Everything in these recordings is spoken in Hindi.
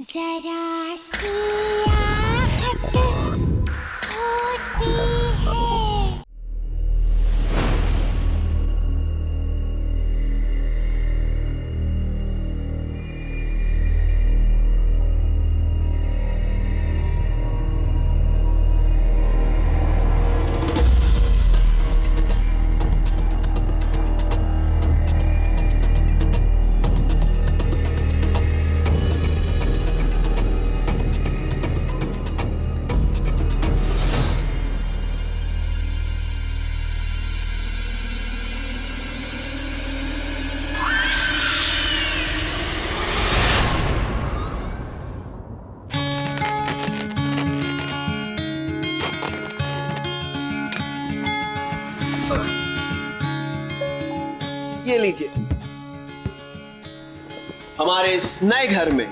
जरा सी आहट होती है। ये लीजिए, हमारे इस नए घर में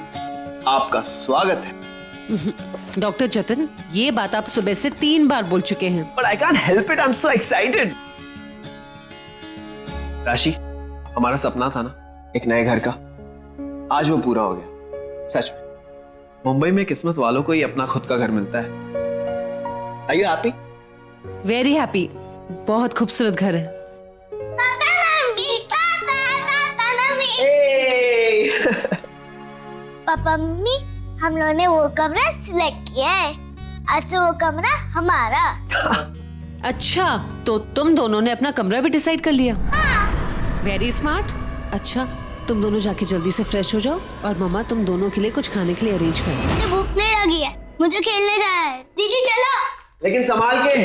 आपका स्वागत है। डॉक्टर जतिन, ये बात आप सुबह से 3 बार बोल चुके हैं। But I can't help it, I'm so excited. राशि, हमारा सपना था ना एक नए घर का, आज वो पूरा हो गया। सच में मुंबई में किस्मत वालों को ही अपना खुद का घर मिलता है। Are you happy? Very happy. बहुत खूबसूरत घर है। पापा मम्मी, हम लोगों ने वो कमरा सिलेक्ट किया है। आज से वो कमरा हमारा। अच्छा, तो तुम दोनों ने अपना कमरा भी डिसाइड कर लिया? Very smart. अच्छा, तुम दोनों जाके जल्दी से फ्रेश हो जाओ और मम्मा तुम दोनों के लिए कुछ खाने के लिए अरेंज कर। मुझे भूख नहीं लगी है, मुझे खेलने जाना है। दीदी चलो। लेकिन संभाल के।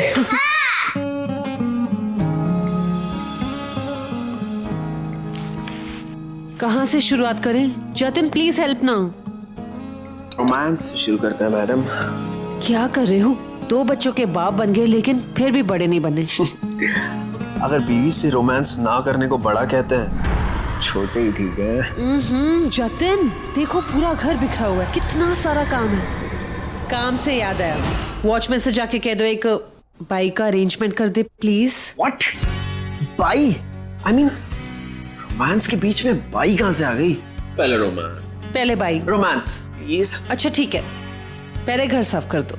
कहाँ से शुरुआत करें? जतिन प्लीज हेल्प ना। रोमांस शुरू करते हैं मैडम। क्या कर रहे हो? 2 बच्चों के बाप बन गए लेकिन फिर भी बड़े नहीं बने। अगर बीवी से रोमांस ना करने को बड़ा कहते हैं, छोटे ही ठीक है। जतिन देखो, पूरा घर बिखरा हुआ है, कितना सारा काम है। काम से याद आया, वॉचमैन से जाके कह दो एक बाइक का अरेंजमेंट कर दे प्लीज। What? बाई? I mean, रोमांस के बीच में बाई कहाँ से आ गई? पहले रोमांस। पहले बाइक। Romance please. अच्छा ठीक है, पहले घर साफ कर दो।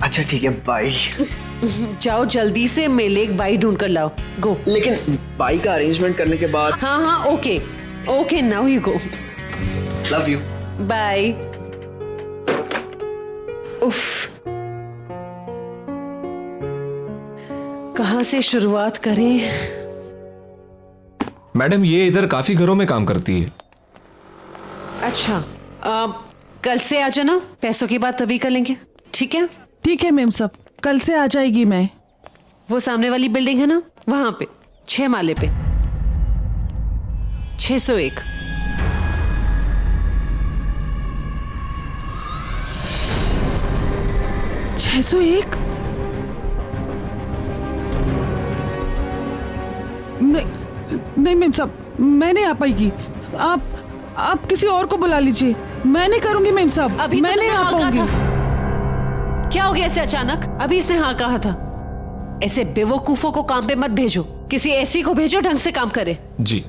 अच्छा ठीक है, बाई। जाओ जल्दी से, मेले एक बाइक ढूंढ कर लाओ। गो। लेकिन बाई का अरेंजमेंट करने के बाद। हाँ, okay okay, now you go. Love you. Bye. उफ, कहाँ से शुरुआत करें? मैडम, ये इधर काफी घरों में काम करती है। अच्छा, कल से आ जाना, पैसों की बात तभी कर लेंगे, ठीक है? ठीक है मैम साहब, कल से आ जाएगी मैं। वो सामने वाली बिल्डिंग है ना, वहां पे 6 माले पे 601। छह सौ एक? नहीं मैम साहब, मैं नहीं आ पाएगी। आप किसी और को बुला लीजिए, मैं नहीं करूंगी मैम साहब। अभी मैं तो नहीं आ हाँ कहा पाऊंगी। था। क्या हो गया ऐसे अचानक? अभी इसने हाँ कहा था। ऐसे बेवकूफों को काम पे मत भेजो, किसी ऐसी को भेजो ढंग से काम करे। जी।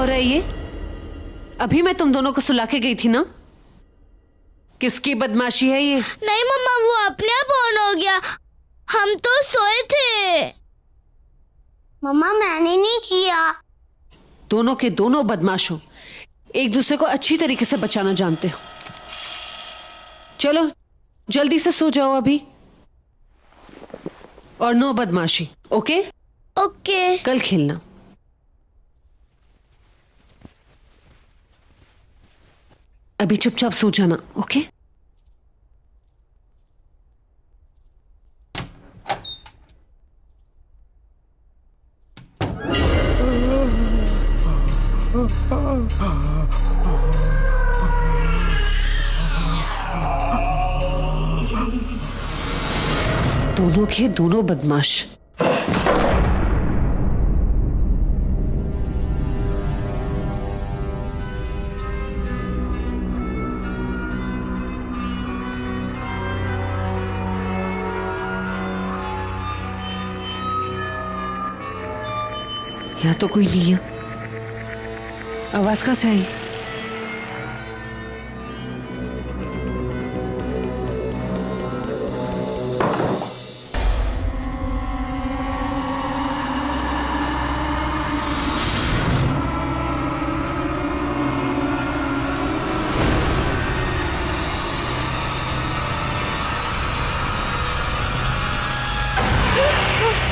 हो रहा है ये? अभी मैं तुम दोनों को सुला के गई थी ना? किसकी बदमाशी है ये? नहीं मम्मा, वो अपने आप ऑन हो गया, हम तो सोए थे। मम्मा मैंने नहीं किया। दोनों के दोनों बदमाश हो, एक दूसरे को अच्छी तरीके से बचाना जानते हो। चलो जल्दी से सो जाओ अभी, और नो बदमाशी, ओके? ओके। कल खेलना। अभी चुपचाप सो जाना, ओके? दोनों के दोनों बदमाश। यहाँ तो कोई नहीं है। आवाज कहाँ से आई?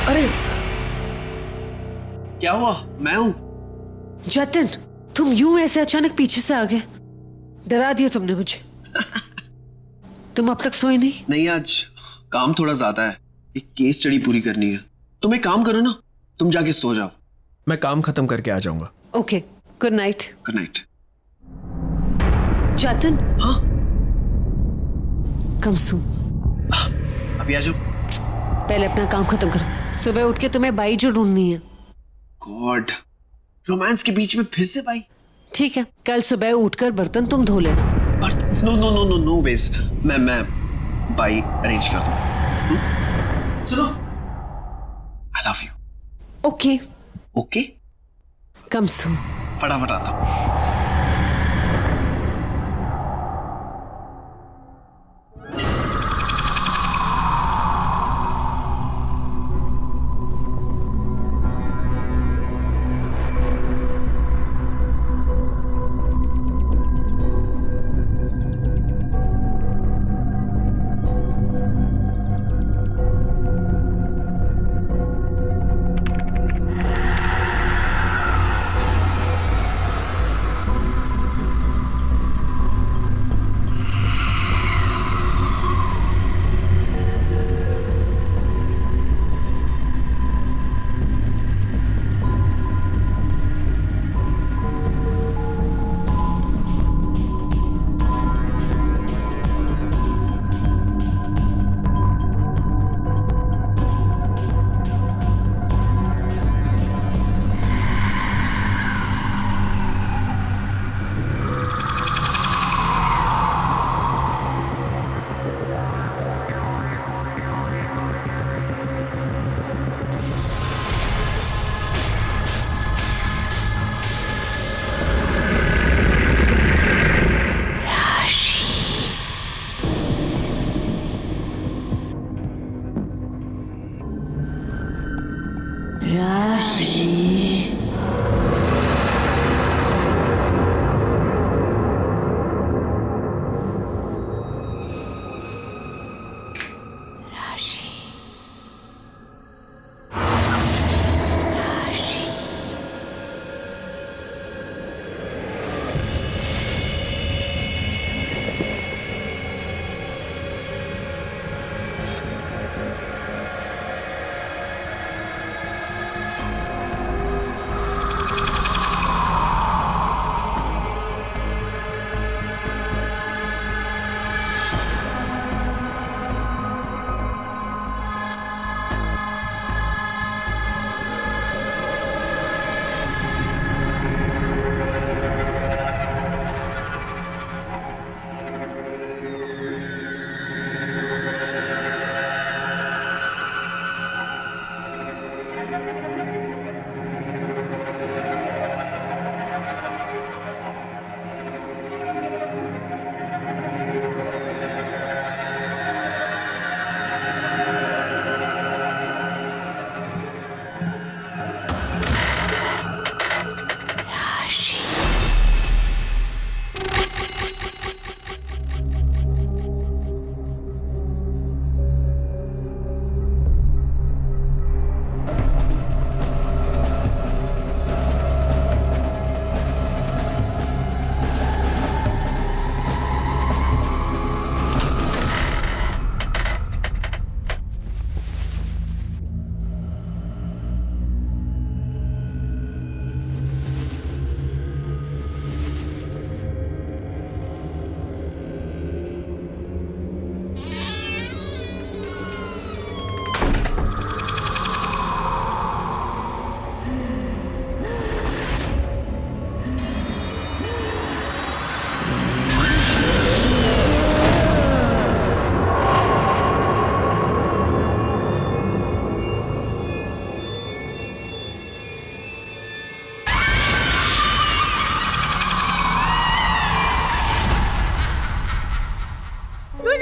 अरे क्या हुआ? मैं हूं। जतिन, तुम यूं ऐसे अचानक पीछे से आ गए, डरा दिया तुमने मुझे। तुम अब तक सोए नहीं? नहीं, आज काम थोड़ा ज्यादा है, एक केस स्टडी पूरी करनी है। तुम एक काम करो ना, तुम जाके सो जाओ, मैं काम खत्म करके आ जाऊंगा। Okay, good night. Good night. Jatin. हाँ कम सो, अभी आ जाओ। पहले अपना काम खत्म करो, सुबह उठ के तुम्हें बाई जो ढूंढनी है। गॉड, रोमांस के बीच में फिर से भाई। ठीक है, कल सुबह उठकर बर्तन तुम धो लेना। No no no no no ways, मैं बाई अरेंज कर दूं। सुनो, I love you. Okay okay, come so. फटाफट आता हूं।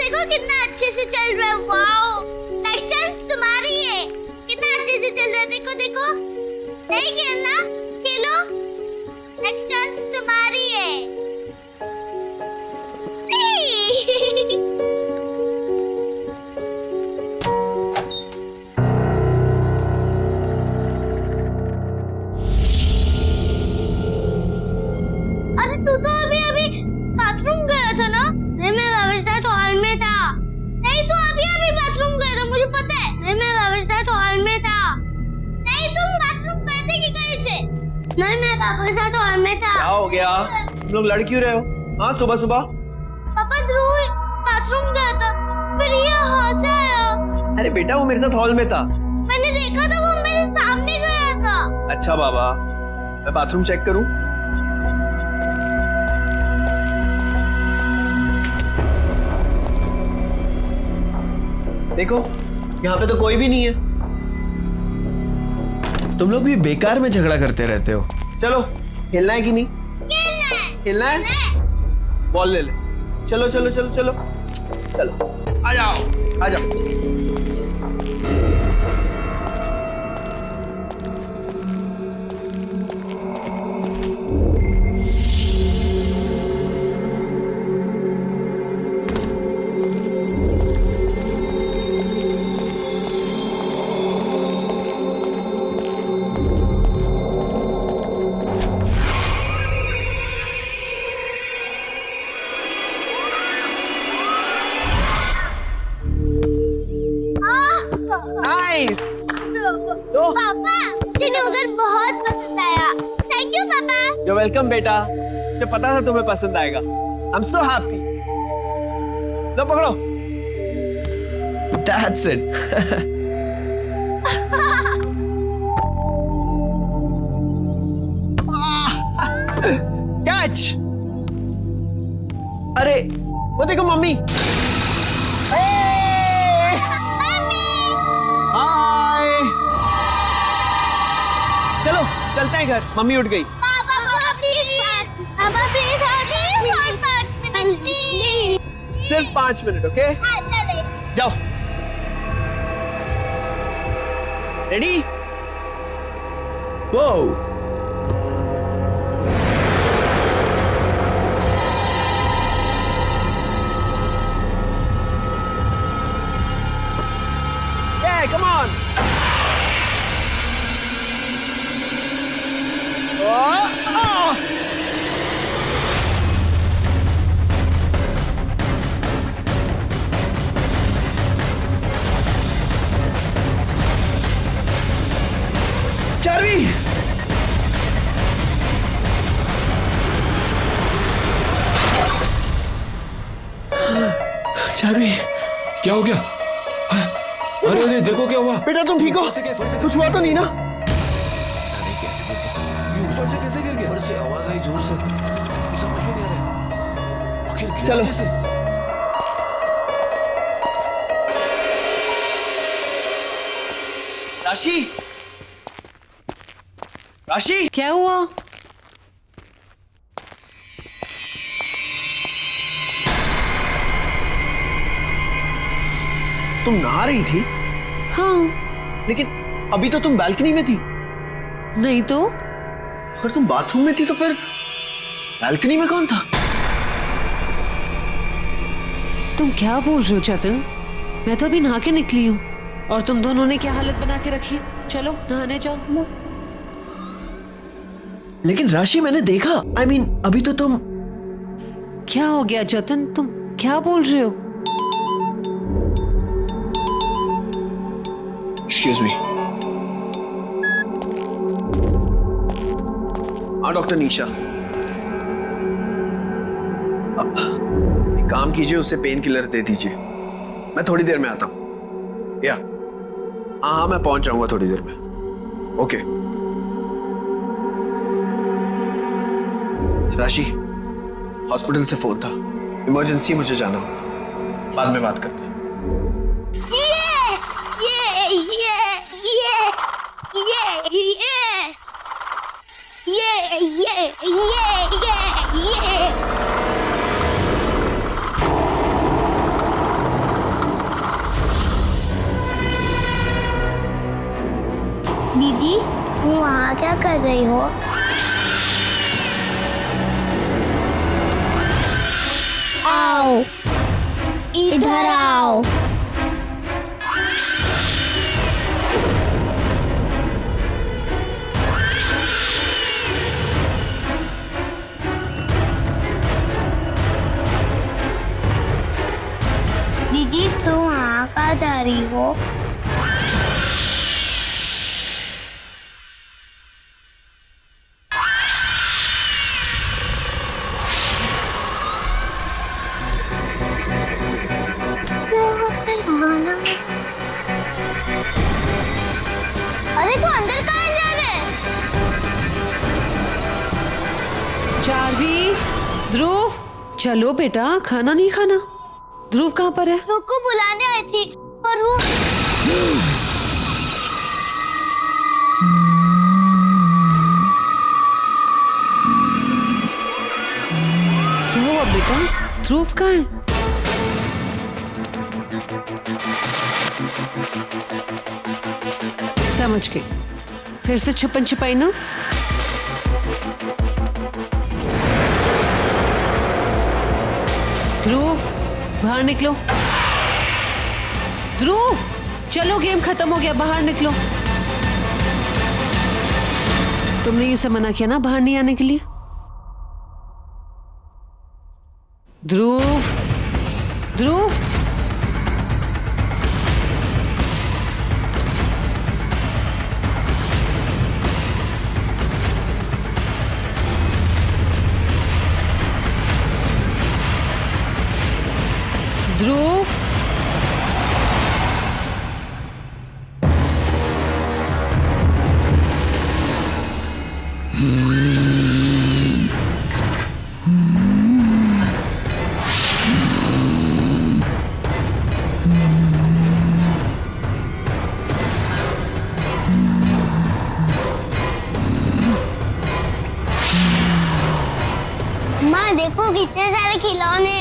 देखो कितना अच्छे से चल रहा है। वाओ, नेक्स्ट चांस तुम्हारी है। कितना अच्छे से चल रहा है, देखो देखो। नहीं खेलना, खेलो। नेक्स्ट चांस तुम्हारी है। अरे तू तो अभी अभी बाथरूम गया था ना? नहीं, मैं बाबा साथ हॉल में था। नहीं, तू अभी अभी बाथरूम गया था, मुझे पता है। नहीं, मैं बाबा साथ हॉल में था। नहीं, तुम बाथरूम गए थे कि गए थे? नहीं, मैं पापा के साथ हॉल में था। क्या हो गया? तुम लोग लड़ क्यों रहे हो? हाँ, सुबह सुबह। पापा ध्रुव बाथरूम गया था, फिर ये यहाँ से आया। अरे बेटा, वो मेरे साथ हॉल में था। मैंने देखा था, वो मेरे सामने गया था। अच्छा बाबा, मैं बाथरूम चेक करूं? देखो, यहाँ पे तो कोई भी नहीं है। तुम लोग भी बेकार में झगड़ा करते रहते हो। चलो, खेलना है कि नहीं? खेलना है? बॉल ले ले। चलो चलो चलो चलो चलो, आ जाओ आ जाओ। नाइस। पापा, मुझे उधर बहुत पसंद आया। थैंक यू पापा। यू वेलकम बेटा, मुझे पता था तुम्हें पसंद आएगा। I am so happy. लो पकड़ो। That's it. कैच। अरे वो देखो मम्मी। हाय, चलो चलते हैं घर, मम्मी उठ गई। पापा प्लीज और 5 मिनट प्लीज। सिर्फ 5 मिनट, ओके? हाँ, चले। जाओ। रेडी? वो come on. Oh. Charvi, Charvi, क्या हो गया? अरे अरे देखो क्या हुआ। बेटा तुम ठीक हो? कैसे कुछ हुआ तो नहीं ना? ऊपर से कैसे गिर गया? ऊपर से आवाज आई जोर से, समझ में नहीं आ रहा। आखिर गिरा चलो। कैसे? राशि, राशि, क्या हुआ? तुम नहा रही थी? हाँ। लेकिन अभी तो तुम बालकनी में थी। नहीं तो? अगर तुम बाथरूम में थी तो फिर बालकनी में कौन था? तुम क्या बोल रहे हो चेतन? मैं तो अभी नहा के निकली हूँ और तुम दोनों ने क्या हालत बना के रखी है। चलो नहाने जाओ। लेकिन राशि, मैंने देखा। I mean, अभी तो तुम। क्या हो गया जतन, तुम क्या बोल रहे हो? Excuse me. हाँ डॉक्टर निशा, एक काम कीजिए, उसे पेन किलर दे दीजिए। मैं थोड़ी देर में आता हूँ। या हाँ, मैं पहुंच जाऊंगा थोड़ी देर में। ओके। राशि, हॉस्पिटल से फोन था, इमरजेंसी, मुझे जाना होगा। बाद में बात करते हैं। क्या कर रही हो? आओ, इधर आओ। दीदी तुम वहाँ कहाँ जा रही हो? अरे तू अंदर कहाँ जा रहे? चार्वी, ध्रुव, चलो बेटा, खाना नहीं खाना? ध्रुव कहाँ पर है? रुको बुलाने आई थी पर वो क्या हुआ बेटा? ध्रुव कहाँ है? समझ गई, फिर से छुपन छुपाई ना? ध्रुव, बाहर निकलो। ध्रुव, चलो, गेम खत्म हो गया, बाहर निकलो। तुमने ये सब मना किया ना बाहर नहीं आने के लिए? ध्रुव, ध्रुव, ध्रुव, माँ देखो कितने सारे खिलौने।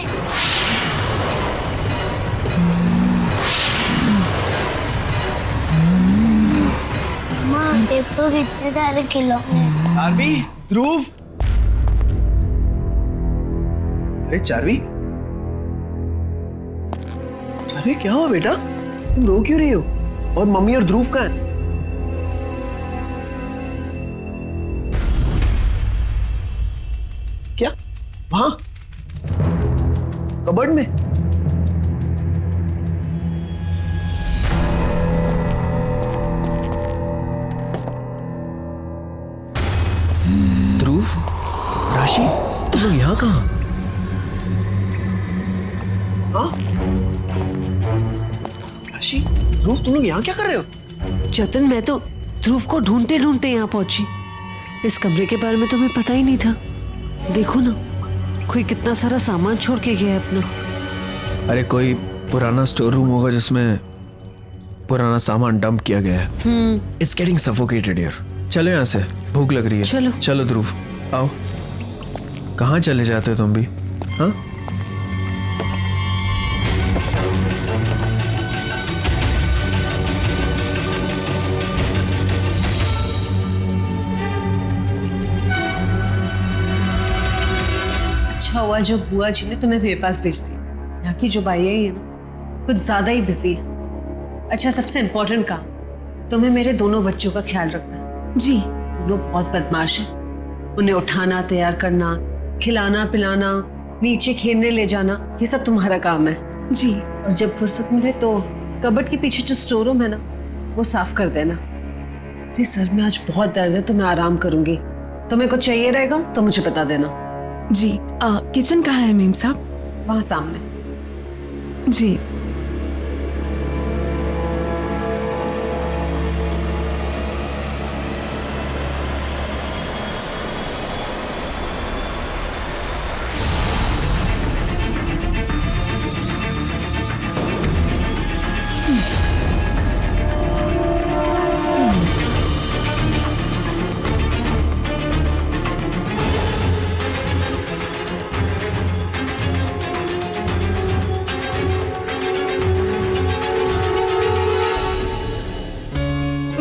माँ देखो कितने सारे खिलौने। चार्वी, ध्रुव। अरे चार्वी, चार्वी क्या हुआ बेटा? तुम रो क्यों रही हो? और मम्मी और ध्रुव कहाँ हैं? क्या? वहां कबर्ड में? ध्रुव, राशि, तुम लोग यहाँ कहाँ? हाँ? राशि, ध्रुव, तुम लोग यहाँ क्या कर रहे हो? जतन, मैं तो ध्रुव को ढूंढते ढूंढते यहाँ पहुंची। इस कमरे के बारे में तुम्हें पता ही नहीं था। देखो ना, कोई कितना सारा सामान छोड़ के गया है अपना। अरे कोई पुराना स्टोर रूम होगा जिसमें पुराना सामान डंप किया गया है। It's getting suffocated here. चलो यहाँ से, भूख लग रही है। चलो। चलो ध्रुव, आओ। कहाँ चले जाते हो तुम भी? हाँ? अच्छा हुआ जो बुआ जी ने तुम्हें मेरे पास भेज दी। यहाँ की जो बाई है ये ना कुछ ज्यादा ही बिजी है। अच्छा, सबसे इम्पोर्टेंट काम, तुम्हें मेरे दोनों बच्चों का ख्याल रखना है। जी। दोनों बहुत बदमाश हैं। उन्हें उठाना, तैयार करना, खिलाना पिलाना, नीचे खेलने ले जाना, ये सब तुम्हारा काम है। जी। और जब फुर्सत मिले तो कबर्ड के पीछे जो स्टोर रूम है ना, वो साफ कर देना। तो सर में आज बहुत दर्द है तो मैं आराम करूंगी। तुम्हें कुछ चाहिए रहेगा तो मुझे बता देना। जी। किचन कहाँ है मेम साहब? वहां सामने। जी।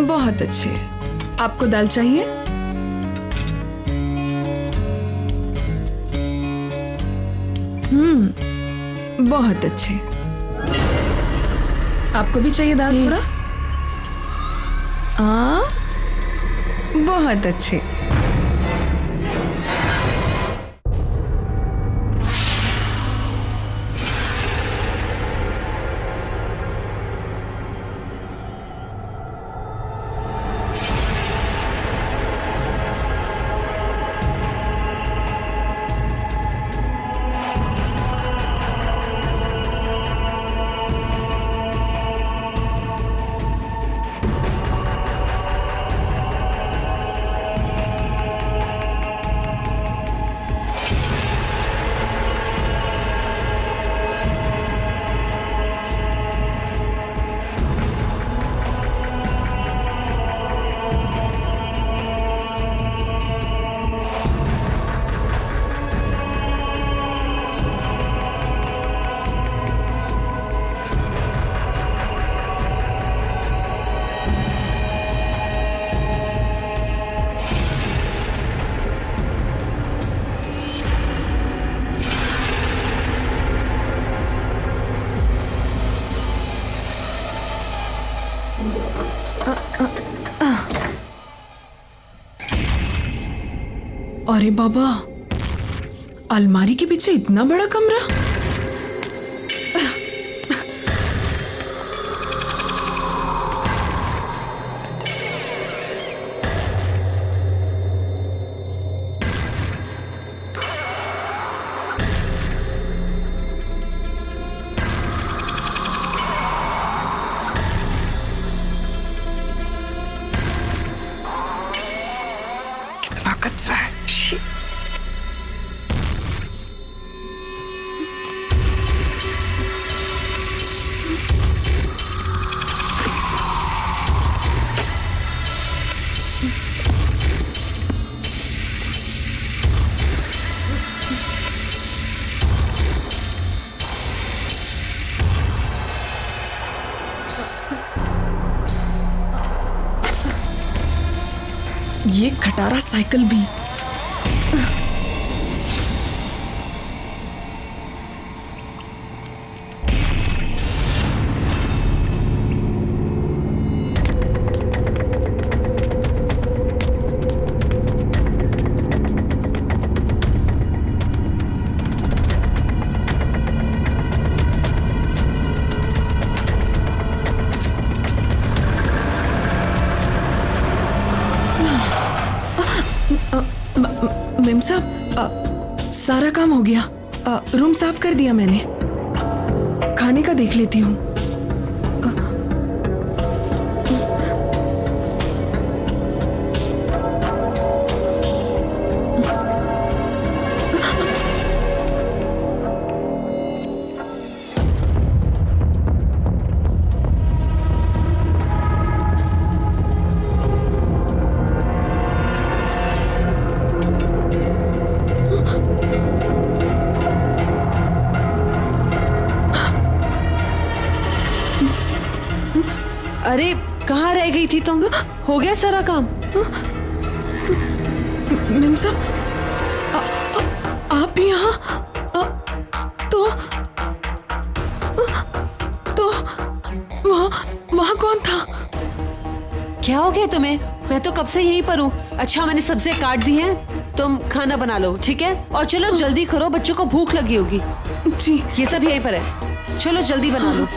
बहुत अच्छे। आपको दाल चाहिए? बहुत अच्छे। आपको भी चाहिए दाल थोड़ा? बहुत अच्छे। अरे बाबा, अलमारी के पीछे इतना बड़ा कमरा? कितना कचरा है। Shit. ये खटारा साइकिल भी। मेम साहब, सारा काम हो गया। रूम साफ कर दिया मैंने। खाने का देख लेती हूँ। अरे कहाँ रह गई थी तुम? हो गया सारा काम? मेम साहब, आप यहाँ? तो वहाँ कौन था? क्या हो गया तुम्हें? मैं तो कब से यहीं पर हूँ। अच्छा, मैंने सब्जियां काट दी हैं, तुम खाना बना लो, ठीक है? और चलो जल्दी करो, बच्चों को भूख लगी होगी। जी। ये सब यहीं पर है, चलो जल्दी बना लो।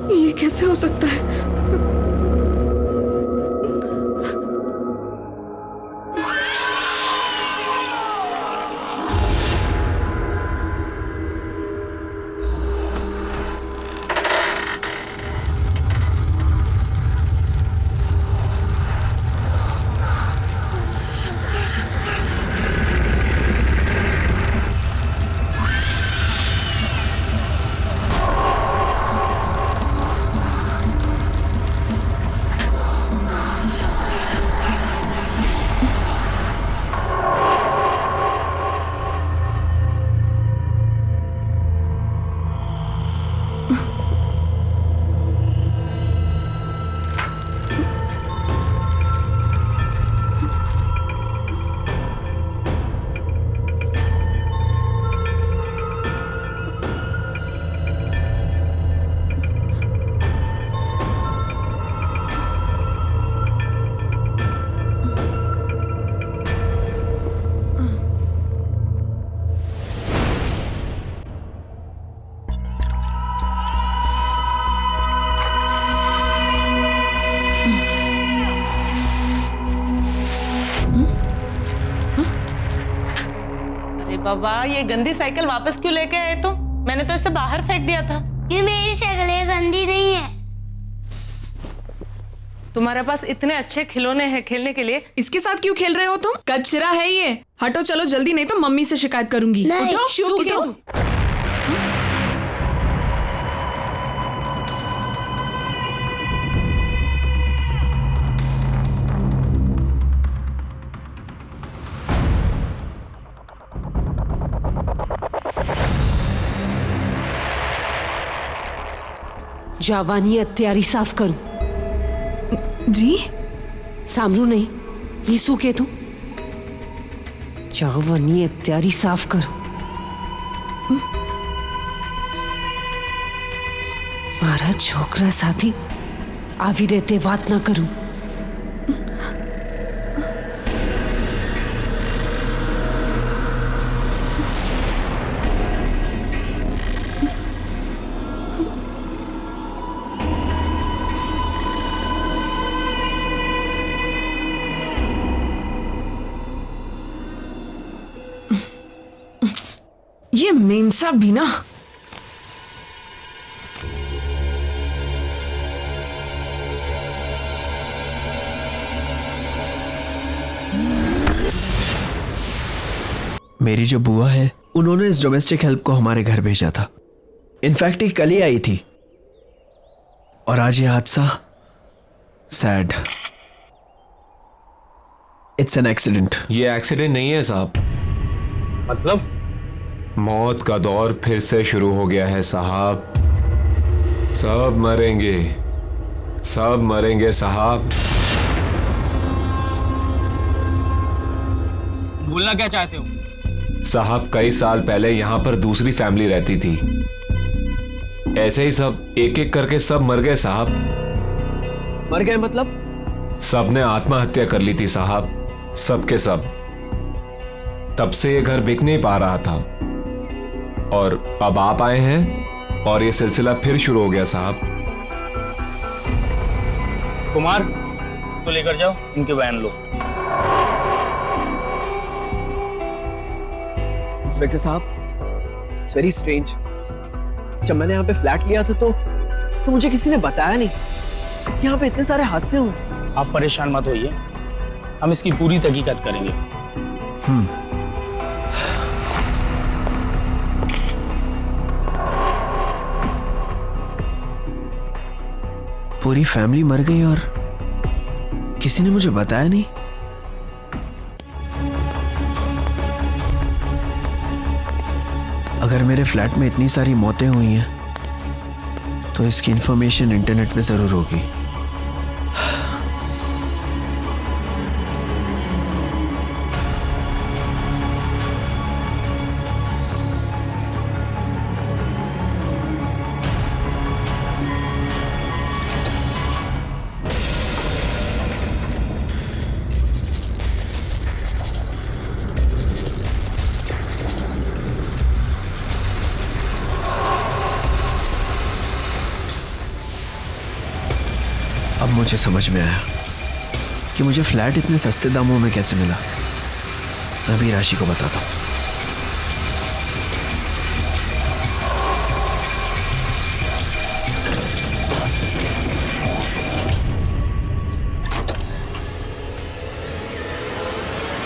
ये कैसे हो सकता है? बाबा ये गंदी साइकिल वापस क्यों लेके आए तुम? मैंने तो इसे बाहर फेंक दिया था। ये मेरी साइकिल है, गंदी नहीं है। तुम्हारे पास इतने अच्छे खिलौने हैं खेलने के लिए। इसके साथ क्यों खेल रहे हो तुम? कचरा है ये। हटो चलो जल्दी, नहीं तो मम्मी से शिकायत करूंगी। नहीं। उठो, सुकेतु। उठो। जावानी तैयारी साफ करूं। जी सामरू नहीं, मीसू के तू जावानी तैयारी साफ करूं। मारा छोकरा साथी आवी रहते बात ना करूं। ये मेमसा भी ना। मेरी जो बुआ है उन्होंने इस डोमेस्टिक हेल्प को हमारे घर भेजा था। इनफैक्ट ये कल ही आई थी और आज ये हादसा। सैड। It's an accident. ये एक्सीडेंट नहीं है साहब। मतलब मौत का दौर फिर से शुरू हो गया है साहब। सब मरेंगे, सब मरेंगे साहब। बोलना क्या चाहते हो? साहब कई साल पहले यहां पर दूसरी फैमिली रहती थी। ऐसे ही सब एक एक करके सब मर गए साहब। मर गए मतलब? सब ने आत्महत्या कर ली थी साहब, सबके सब। तब से ये घर बिक नहीं पा रहा था और अब आप आए हैं और ये सिलसिला फिर शुरू हो गया साहब। कुमार तो लेकर जाओ, इनके बयान लो। इंस्पेक्टर साहब, इट्स वेरी स्ट्रेंज। जब मैंने यहाँ पे फ्लैट लिया था तो मुझे किसी ने बताया नहीं कि यहाँ पे इतने सारे हादसे हुए। आप परेशान मत होइए, हम इसकी पूरी तहकीकात करेंगे। पूरी फैमिली मर गई और किसी ने मुझे बताया नहीं। अगर मेरे फ्लैट में इतनी सारी मौतें हुई हैं तो इसकी इंफॉर्मेशन इंटरनेट पे जरूर होगी। अब मुझे समझ में आया कि मुझे फ्लैट इतने सस्ते दामों में कैसे मिला। मैं भी राशि को बताता हूँ।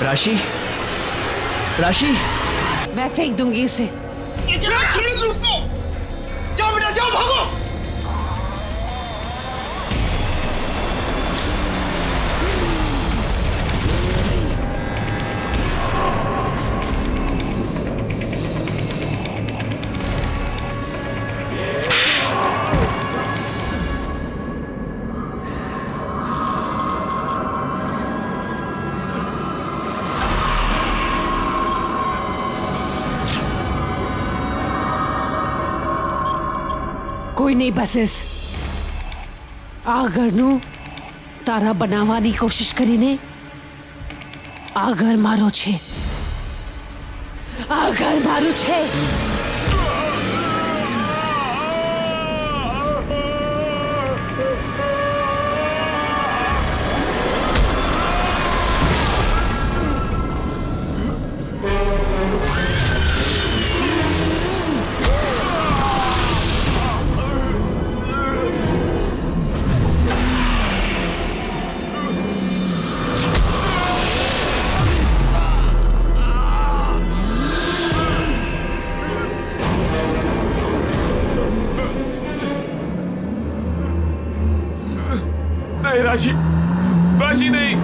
राशि, राशि, मैं फेंक दूंगी इसे। जाओ बेटा जाओ, भागो। કોઈ નહીં બસીસ આ ઘરનું તારા બનાવવાની કોશિશ કરીને આ ઘર મારો છે, આ ઘર મારું છે। नहीं राशि, राशि नहीं।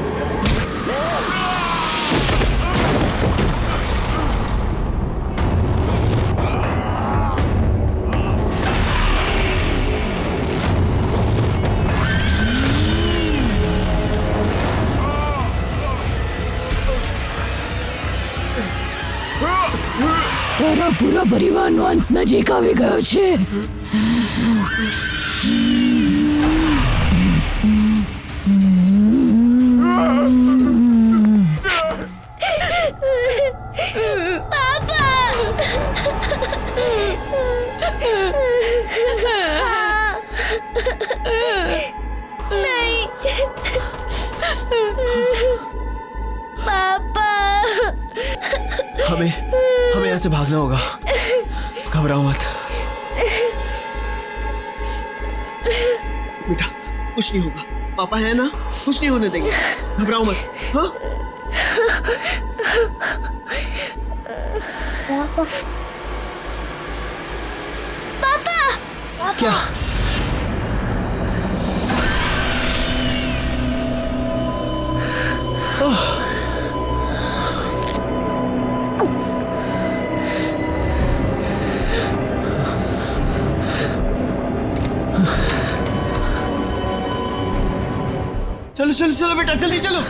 તારા પૂરા પરિવારનો અંત નજીક આવી ગયો છે. नहीं पापा हमें हमें यहाँ से भागना होगा, घबराओ मत बेटा, कुछ नहीं होगा, पापा है ना, कुछ नहीं होने देंगे, घबराओ मत। हाँ पापा क्या? चलो चलो चलो बेटा, जल्दी चलो।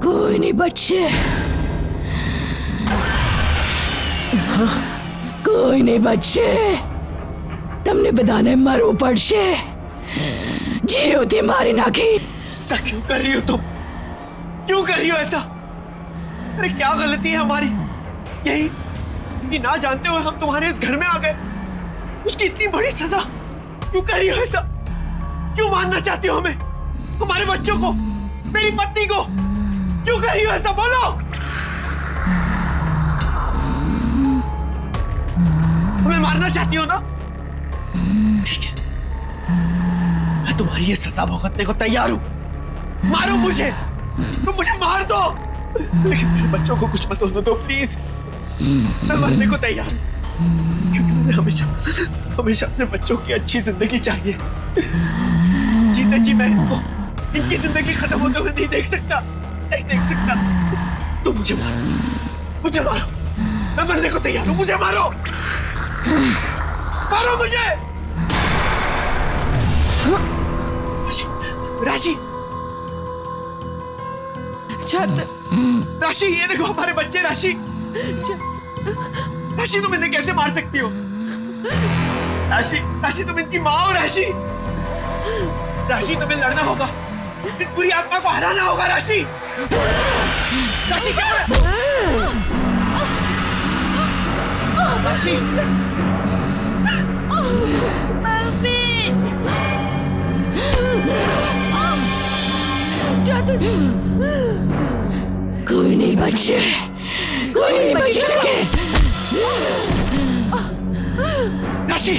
કોઈ નહીં બચશે. કોઈ નહીં બચશે. તમને બધાને મરવું પડશે. જીવથી મારી નાખી. ऐसा क्यों कर रही हो तुम? क्यों कर रही हो ऐसा? अरे क्या गलती है हमारी? यही कि ना जानते हुए हम तुम्हारे इस घर में आ गए, उसकी इतनी बड़ी सजा क्यों कर रही हो ऐसा? क्यों मारना चाहती हो हमें, हमारे बच्चों को, मेरी पत्नी को? क्यों कर रही हो ऐसा, बोलो? हमें मारना चाहती हो ना? ठीक है, मैं तुम्हारी ये सजा भुगतने को तैयार हूं। मारो मुझे, तुम मुझे मार दो, लेकिन मेरे बच्चों को कुछ मत होने दो प्लीज। मैं मरने को तैयार हूं, क्योंकि मुझे हमेशा हमेशा अपने बच्चों की अच्छी जिंदगी चाहिए। जीते जी मैं इनकी जिंदगी खत्म होते हुए नहीं देख सकता, नहीं देख सकता। तुम मुझे मारो, मुझे मारो, मैं मरने को तैयार हूं, मुझे मारो, मारो मुझे। राशि, राशि, राशि, ये देखो हमारे बच्चे। राशि, राशि तुम इन्हें कैसे मार सकती हो? राशि, राशि तुम इनकी माँ हो। राशि, राशि तुम्हें लड़ना होगा, इस बुरी आत्मा को हराना होगा। राशि, राशि क्या हो रहा है? राशि, मम्मी કોઈ નહીં બચશે. કોઈ નહીં બચી શકે. राशि,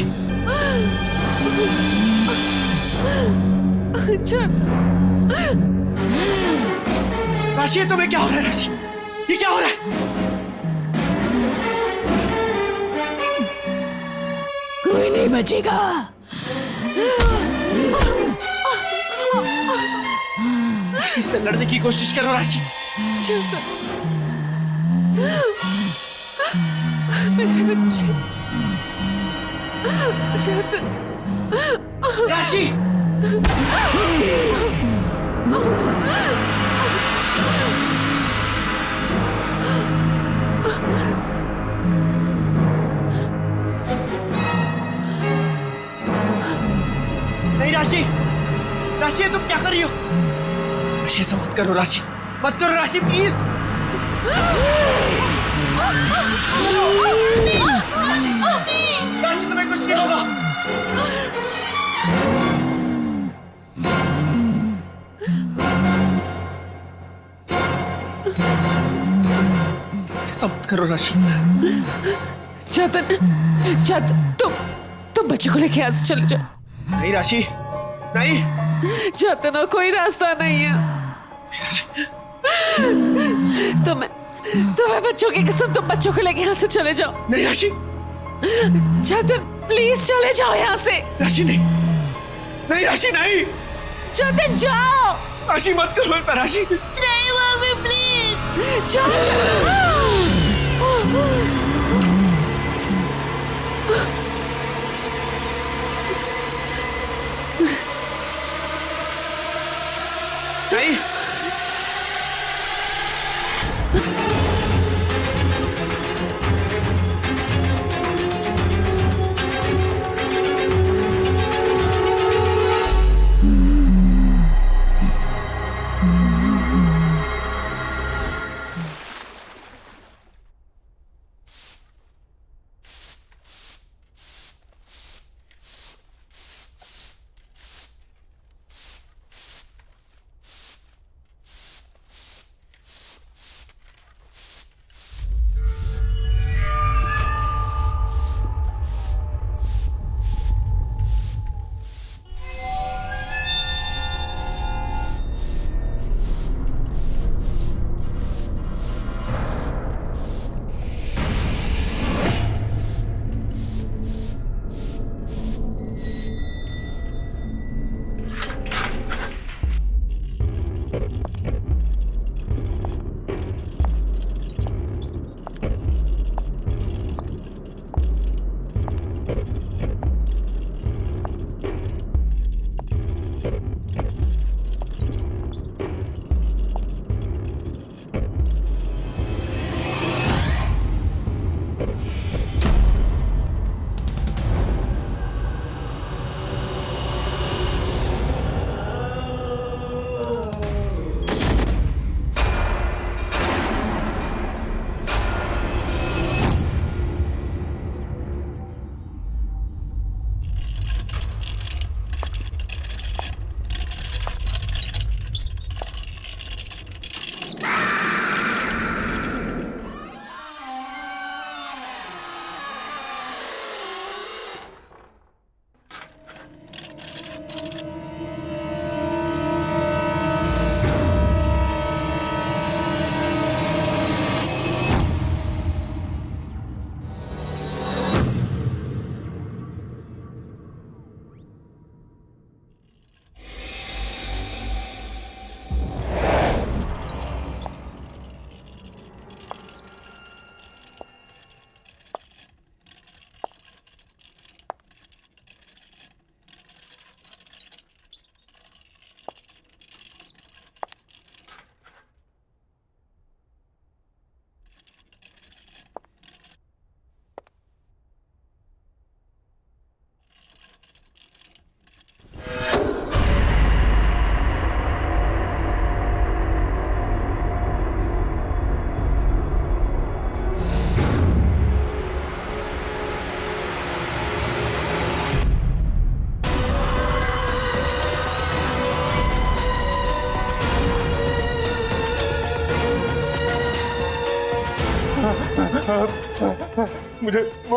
राशि ये तुम्हें क्या हो रहा है? राशि, ये क्या हो रहा है? કોઈ નહીં બચેગા. राशि से लड़ने की कोशिश करो। राशि, मेरे बच्चे राशि, नहीं राशि, राशि तुम क्या कर रही हो? राशि ऐसा मत करो। राशि मत करो। राशि प्लीज। राशि, राशि तुम्हें कुछ नहीं होगा। ऐसा मत करो राशि। चेतन, चेतन, तुम बच्चे को लेके यहाँ से चले जाओ। नहीं राशि, नहीं। चेतन, और कोई रास्ता नहीं है। तुम्हें बच्चों की कसम, तुम बच्चों को लेके यहाँ से चले जाओ। नहीं राशि, जतिन प्लीज चले जाओ यहाँ से। राशि नहीं, नहीं राशि नहीं, जतिन जाओ। राशि मत करो ऐसा राशि। नहीं मम्मी प्लीज। जाओ जाओ। नहीं,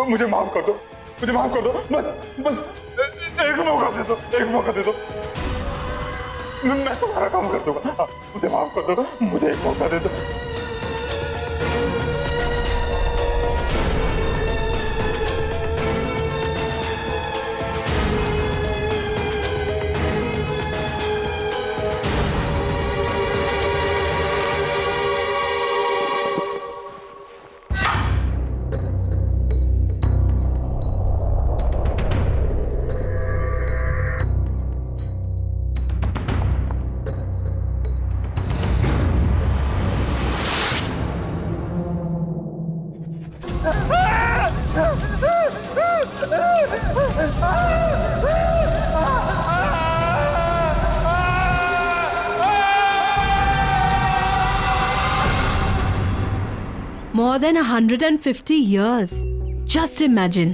मुझे माफ कर दो, मुझे माफ कर दो, बस बस एक मौका दे दो, एक मौका दे दो, मैं तुम्हारा काम कर दूंगा। मुझे माफ कर दो, मुझे एक मौका दे दो। More than 150 years. Just imagine.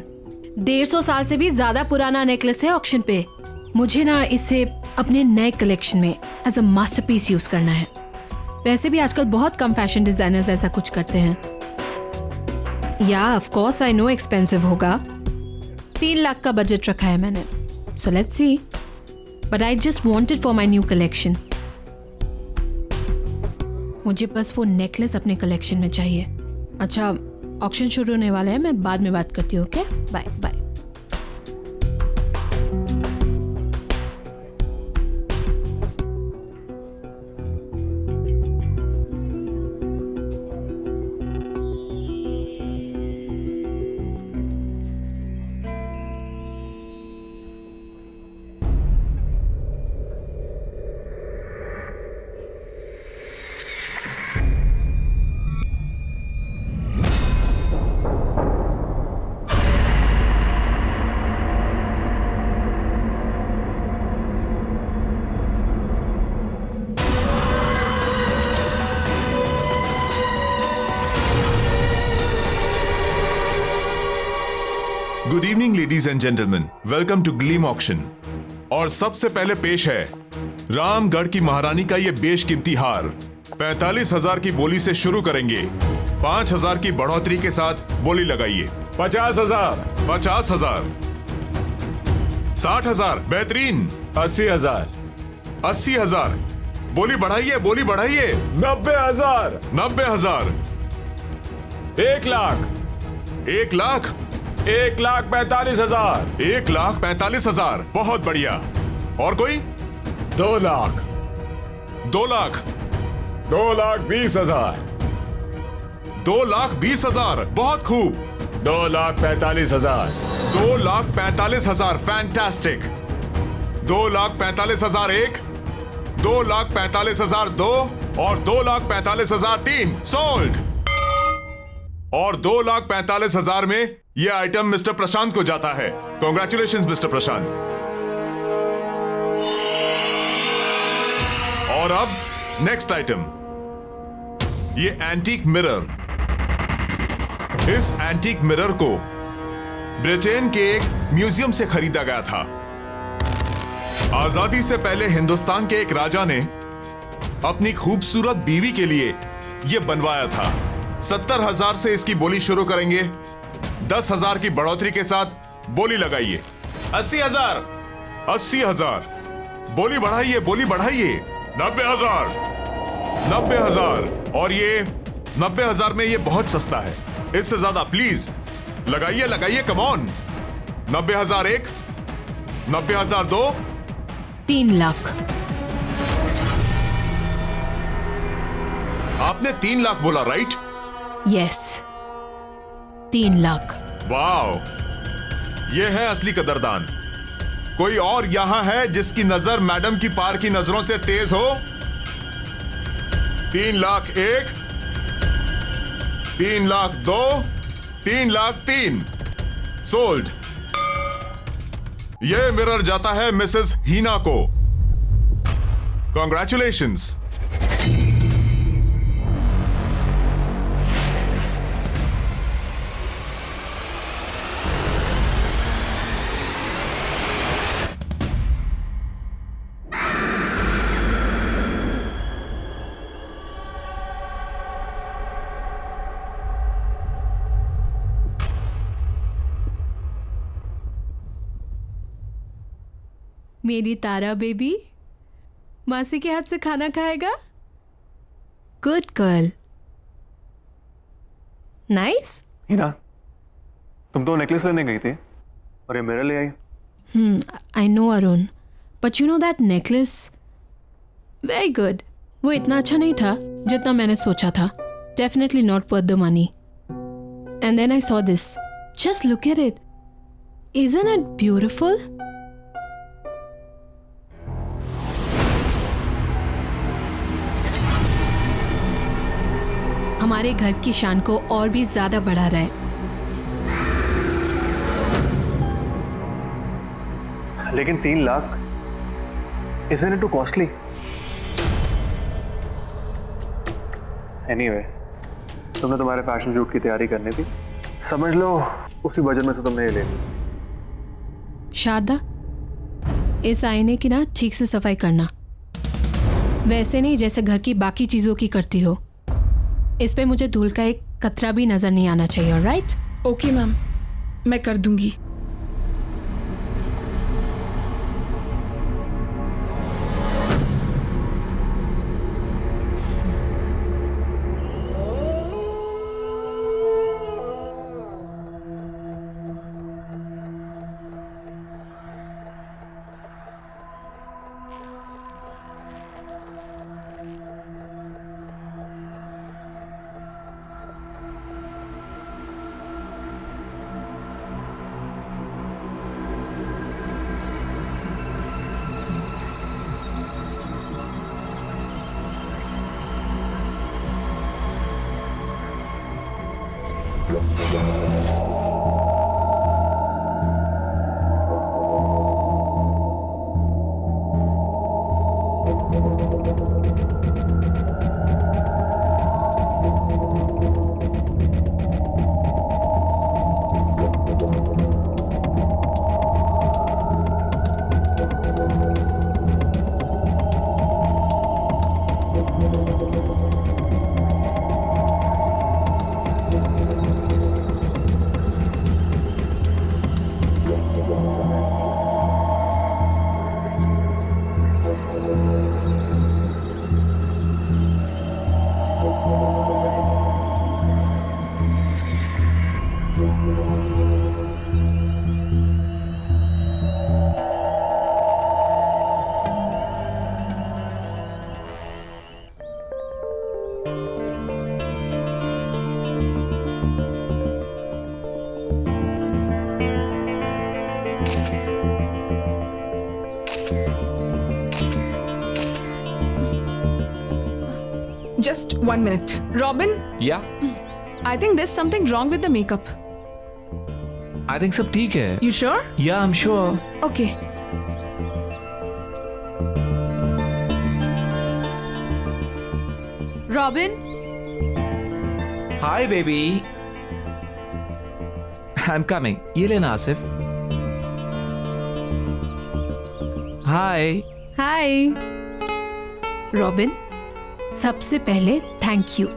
150 साल से भी ज्यादा पुराना नेकलेस है ऑक्शन पे। मुझे ना इसे अपने नए कलेक्शन में एज अ मास्टरपीस यूज करना है। वैसे भी आजकल बहुत कम फैशन डिजाइनर्स ऐसा कुछ करते हैं। या of course I know expensive होगा। 3 लाख का बजट रखा है मैंने। So let's see. But I just wanted for my new collection. मुझे बस वो नेकलेस अपने कलेक्शन में चाहिए। अच्छा, ऑक्शन शुरू होने वाला है, मैं बाद में बात करती हूँ। Okay, bye bye. Good evening ladies and gentleman, welcome to Gleam auction. और सबसे पहले पेश है रामगढ़ की महारानी का ये बेशकीमती हार। 45,000 की बोली से शुरू करेंगे। 5,000 की बढ़ोतरी के साथ बोली लगाइए। 50,000, 50,000, 60,000, बेहतरीन। 80,000, 80,000, बोली बढ़ाइए, बोली बढ़ाइए। 90,000, 90,000, 1 लाख, 1 लाख, 1,45,000, 1,45,000, बहुत बढ़िया। और कोई? 2 लाख, 2 लाख, 2,20,000, 2,20,000, बहुत खूब। 2,45,000, 2,45,000, फैंटास्टिक। 2,45,000 1, 2,45,000 2 और 2,45,000 3, सोल्ड। और 2,45,000 में यह आइटम मिस्टर प्रशांत को जाता है। कॉन्ग्रेचुलेशंस मिस्टर प्रशांत। और अब नेक्स्ट आइटम, ये एंटीक मिरर। इस एंटीक मिरर को ब्रिटेन के एक म्यूजियम से खरीदा गया था। आजादी से पहले हिंदुस्तान के एक राजा ने अपनी खूबसूरत बीवी के लिए यह बनवाया था। 70,000 से इसकी बोली शुरू करेंगे। 10,000 की बढ़ोतरी के साथ बोली लगाइए। 80,000, 80,000, बोली बढ़ाइए, बोली बढ़ाइए। 90,000, 90,000, और ये 90,000 में ये बहुत सस्ता है। इससे ज्यादा प्लीज लगाइए, लगाइए, कम ऑन। 90,000 1, 90,000 2, 3 लाख। आपने 3 लाख बोला, राइट? यस, 3 लाख। वाओ, ये है असली कदरदान। कोई और यहां है जिसकी नजर मैडम की पार की नजरों से तेज हो? 3 लाख 1, 3 लाख 2, 3 लाख 3, सोल्ड। ये मिरर जाता है मिसेस हीना को। कॉन्ग्रेचुलेशंस। मेरी तारा बेबी मासी के हाथ से खाना खाएगा। Good girl. नाइस। हीना, तुम तो नेकलेस लेने गई थी और ये मिरर ले आई। I know Arun, but you know that necklace very good. वो इतना अच्छा नहीं था जितना मैंने सोचा था। Definitely not worth the money. And then I saw this. Just look at it. Isn't it beautiful? हमारे घर की शान को और भी ज्यादा बढ़ा रहा है। लेकिन 3 lakh, isn't it too costly? Anyway, तुमने तुम्हारे फैशन शूट की तैयारी करनी थी, समझ लो उसी बजट में से तुमने ये लेनी। शारदा, इस आईने की ना ठीक से सफाई करना, वैसे नहीं जैसे घर की बाकी चीजों की करती हो। इस पे मुझे धूल का एक कतरा भी नजर नहीं आना चाहिए, ऑलराइट? ओके मैम, मैं कर दूंगी। Just 1 minute. Robin, या I think there's something wrong with the makeup. I think सब ठीक है. You sure? या I am sure. Okay. Robin, hi baby. I am coming. ये लेना आसिफ. हाय. हाय। रॉबिन, सबसे पहले थैंक यू।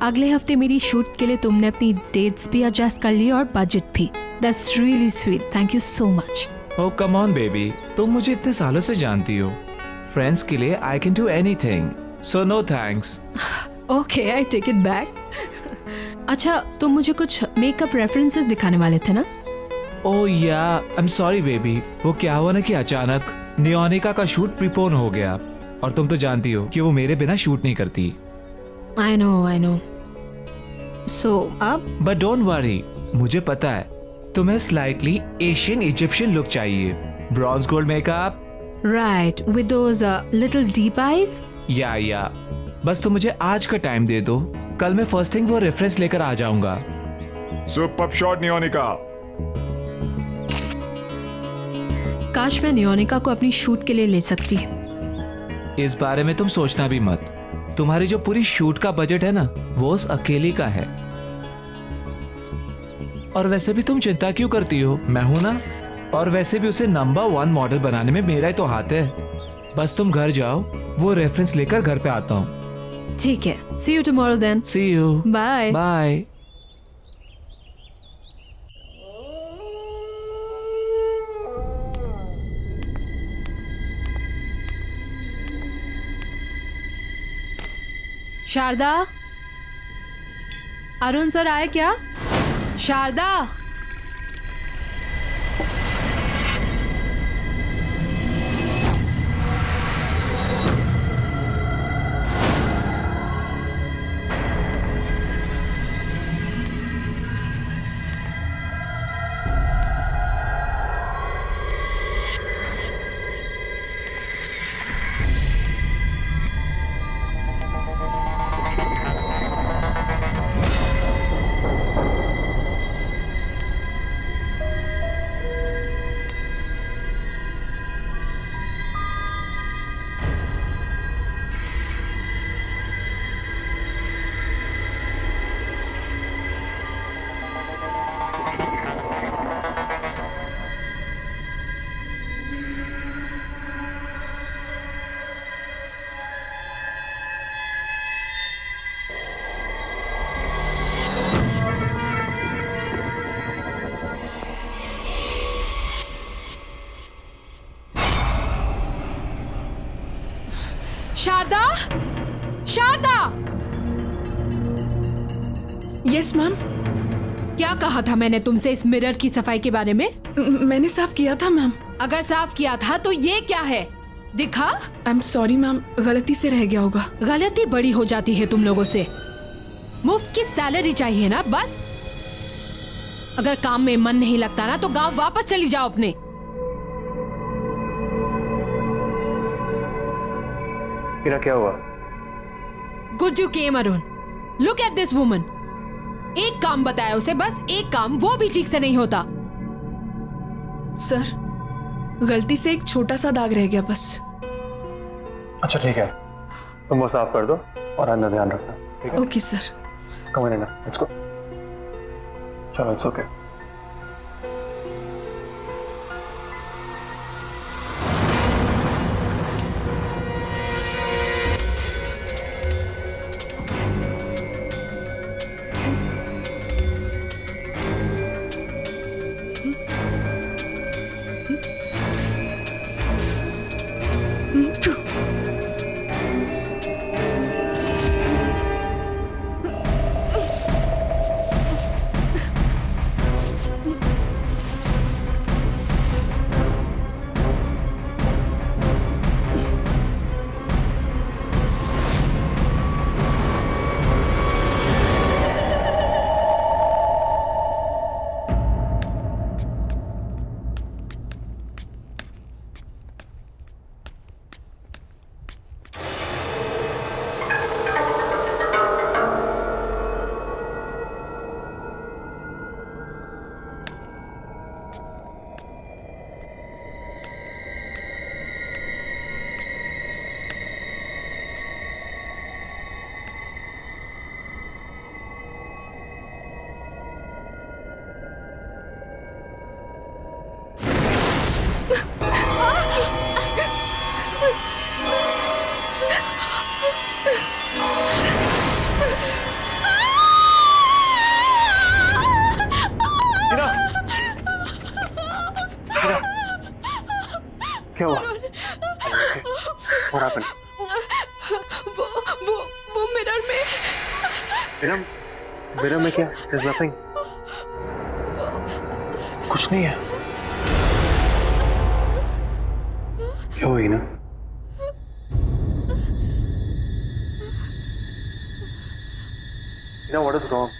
अगले हफ्ते मेरी शूट के लिए तुमने अपनी डेट्स भी एडजस्ट कर ली और बजट भी। That's really sweet. Thank you so much. Oh come on baby, तुम मुझे इतने सालों से जानती हो. फ्रेंड्स के लिए I can do anything. So no thanks. Okay, I take it back. अच्छा, तुम मुझे कुछ मेकअप रेफरेंसेस दिखाने वाले थे ना? ओह या, आई एम सॉरी बेबी. वो क्या हुआ ना कि अचानक नियोनिका का शूट प्रीपोन हो गया और तुम तो जानती हो कि वो मेरे बिना शूट नहीं करती. I know. सो अब? बट डोंट वरी, मुझे पता है तुम्हें स्लाइटली एशियन इजिप्शियन लुक चाहिए. Bronze gold makeup. Right, with those little deep eyes. या बस तुम मुझे आज का टाइम दे दो. कल मैं फर्स्ट थिंग वो रेफरेंस लेकर आ जाऊंगा. Super shot Niyonika. काश मैं नियोनिका को अपनी शूट के लिए ले सकती. इस बारे में तुम सोचना भी मत. तुम्हारी जो पूरी शूट का बजट है ना, वो उस अकेली का है. और वैसे भी तुम चिंता क्यों करती हो, मैं हूं ना. और वैसे भी उसे नंबर 1 मॉडल बनाने में मेरा ही तो हाथ है. बस तुम घर जाओ, वो रेफरेंस लेकर घर पे आता हूँ. ठीक है, see you tomorrow then. See you. Bye bye. Sharda, Arun sir आए क्या? शारदा, शारदा, शारदा। Yes ma'am. क्या कहा था मैंने तुमसे इस मिरर की सफाई के बारे में? मैंने साफ किया था मैम. अगर साफ किया था तो ये क्या है? दिखा? आई एम सॉरी मैम, गलती से रह गया होगा. गलती बड़ी हो जाती है तुम लोगों से. मुफ्त की सैलरी चाहिए ना बस. अगर काम में मन नहीं लगता ना तो गांव वापस चली जाओ अपने. हीरा क्या हुआ? Good you came Arun. Look at this woman. एक काम बताया उसे, बस एक काम, वो भी ठीक से नहीं होता। सर, गलती से एक छोटा सा दाग रह गया बस। अच्छा ठीक है, तुम वो साफ कर दो और अंदर ध्यान रखना, ठीक है? Okay sir. Come in, let's go. चलो, इट्स ओके। क्या हुआ? What happened? वो मिरर में। मिरर में क्या? There's nothing. कुछ नहीं है। क्या हुई ना? What is wrong?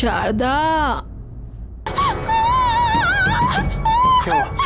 शारदा, क्या हुआ?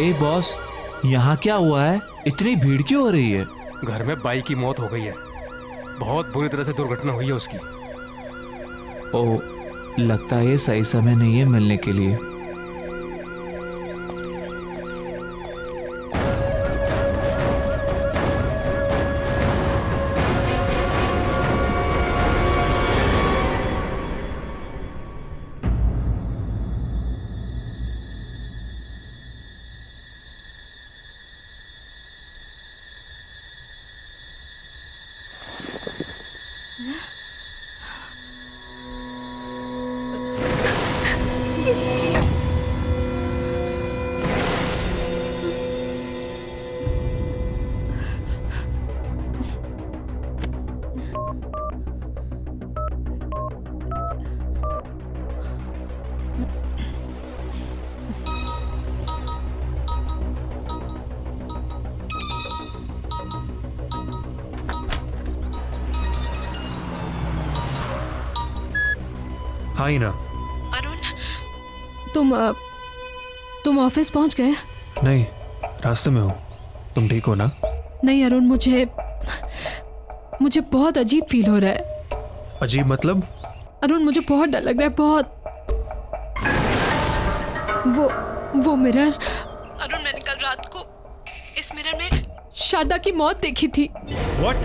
ए बॉस, यहाँ क्या हुआ है? इतनी भीड़ क्यों हो रही है? घर में बाई की मौत हो गई है। बहुत बुरी तरह से दुर्घटना हुई है उसकी। ओह, लगता है ये सही समय नहीं है मिलने के लिए। हाँ ही ना। अरुण, तुम ऑफिस पहुंच गए? नहीं, रास्ते में हूँ। तुम ठीक हो ना? नहीं अरुण, मुझे बहुत अजीब फील हो रहा है। अजीब मतलब? अरुण, मुझे बहुत डर लग रहा है, बहुत। वो मिरर, अरुण, मैंने कल रात को इस मिरर में शारदा की मौत देखी थी। What?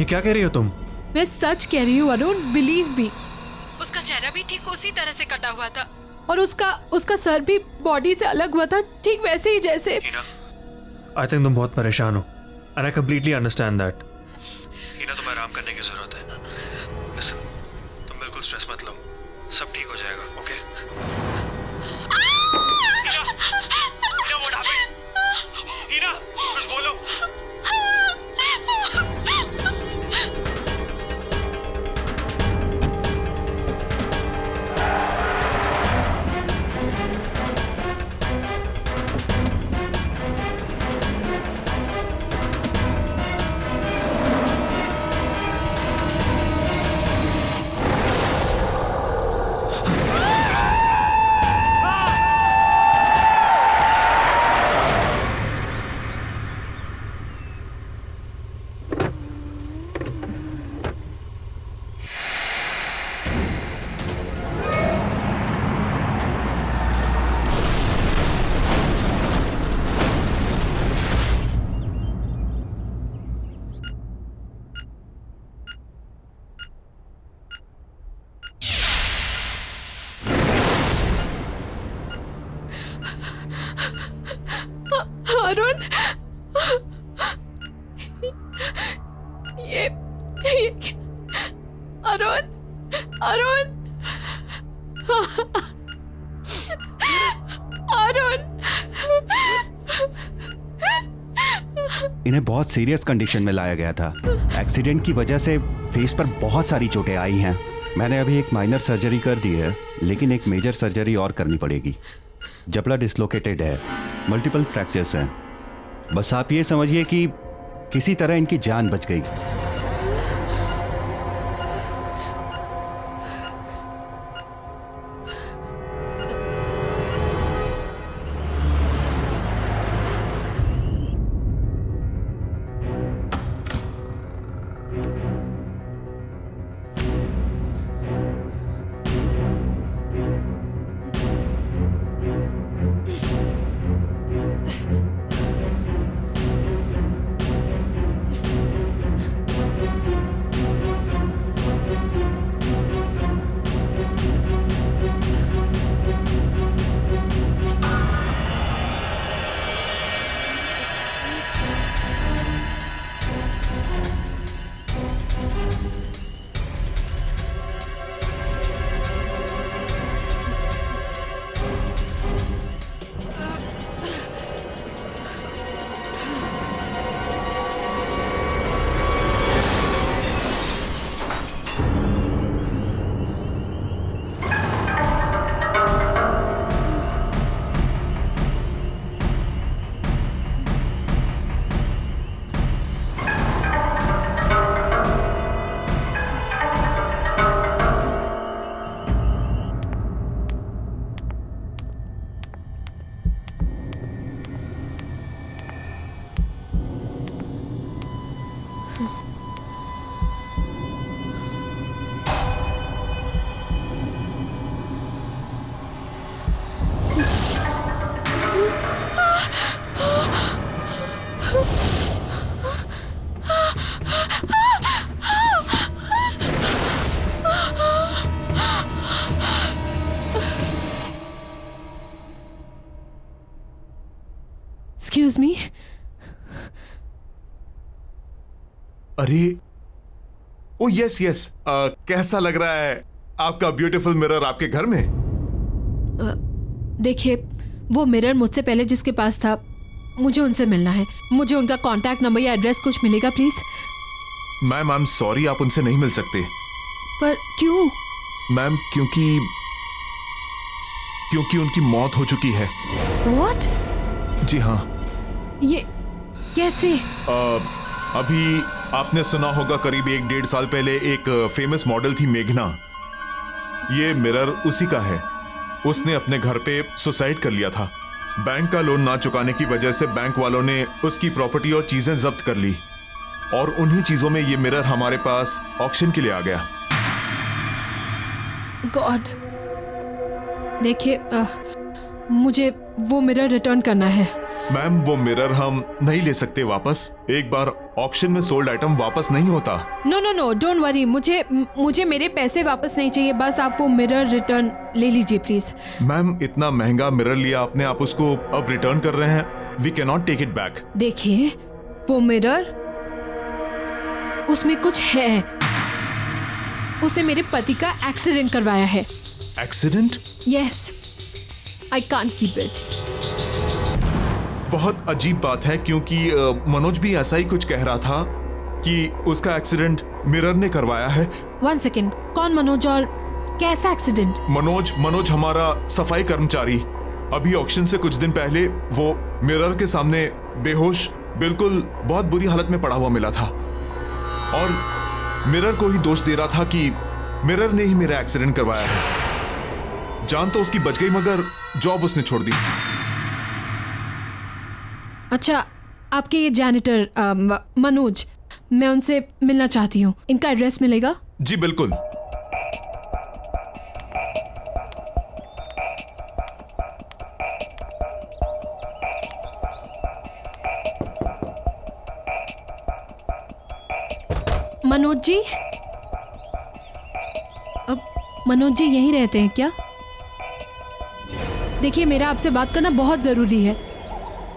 ये क्या कह रही हो तुम? मैं सच कह रही हूँ अरुण, बिलीव मी। उसका चेहरा भी ठीक उसी तरह से कटा हुआ था और उसका सर भी बॉडी से अलग हुआ था, ठीक वैसे ही जैसे। आई थिंक तुम बहुत परेशान हो and I completely understand that. Heena, तुम्हें आराम करने की जरूरत है। Listen, तुम बिल्कुल स्ट्रेस मत लो, सब ठीक हो जाएगा, okay? Heena, what happened? Heena, कुछ बोलो। अरुण, ये अरुण, अरुण, अरुण। इन्हें बहुत सीरियस कंडीशन में लाया गया था। एक्सीडेंट की वजह से फेस पर बहुत सारी चोटें आई हैं। मैंने अभी एक माइनर सर्जरी कर दी है, लेकिन एक मेजर सर्जरी और करनी पड़ेगी। जबड़ा डिसलोकेटेड है, मल्टीपल फ्रैक्चर्स हैं। बस आप ये समझिए कि किसी तरह इनकी जान बच गई। Excuse me? अरे, ओ यस यस, कैसा लग रहा है आपका ब्यूटीफुल मिरर आपके घर में? देखिए, वो मिरर मुझसे पहले जिसके पास था, मुझे उनसे मिलना है। मुझे उनका कांटेक्ट नंबर या एड्रेस कुछ मिलेगा please? Ma'am, I am sorry, आप उनसे नहीं मिल सकते। पर क्यों? मैम, क्योंकि उनकी मौत हो चुकी है। What? जी हाँ। ये कैसे? अभी आपने सुना होगा, करीब 1-1.5 साल पहले एक फेमस मॉडल थी मेघना। ये मिरर उसी का है। उसने अपने घर पे सुसाइड कर लिया था। बैंक का लोन ना चुकाने की वजह से बैंक वालों ने उसकी प्रॉपर्टी और चीजें जब्त कर ली और उन्हीं चीजों में ये मिरर हमारे पास ऑक्शन के लिए आ गया। गॉड, देखिए मुझे वो मिरर रिटर्न करना है। मैम, वो मिरर हम नहीं ले सकते वापस। एक बार ऑक्शन में सोल्ड आइटम वापस नहीं होता। No no no, don't worry, मुझे मेरे पैसे वापस नहीं चाहिए, बस आप वो मिरर रिटर्न ले लीजिए प्लीज। मैम, इतना महंगा मिरर लिया आपने, आप उसको अब रिटर्न कर रहे हैं। We can not take it back. देखिए वो मिरर, उसमें कुछ है। उसे मेरे पति का एक्सीडेंट करवाया है। Accident? Yes, I can't keep it. बहुत अजीब बात है क्योंकि मनोज भी ऐसा ही कुछ कह रहा था कि उसका एक्सीडेंट मिरर ने करवाया है। 1 सेकेंड, कौन मनोज और कैसा एक्सीडेंट? मनोज हमारा सफाई कर्मचारी। अभी ऑक्शन से कुछ दिन पहले वो मिरर के सामने बेहोश, बिल्कुल बहुत बुरी हालत में पड़ा हुआ मिला था और मिरर को ही दोष दे रहा था कि मिरर ने ही मेरा एक्सीडेंट करवाया है। जान तो उसकी बच गई मगर जॉब उसने छोड़ दी। अच्छा, आपके ये जैनिटर मनोज, मैं उनसे मिलना चाहती हूँ। इनका एड्रेस मिलेगा? जी बिल्कुल। मनोज जी, अब मनोज जी यहीं रहते हैं क्या? देखिए, मेरा आपसे बात करना बहुत जरूरी है।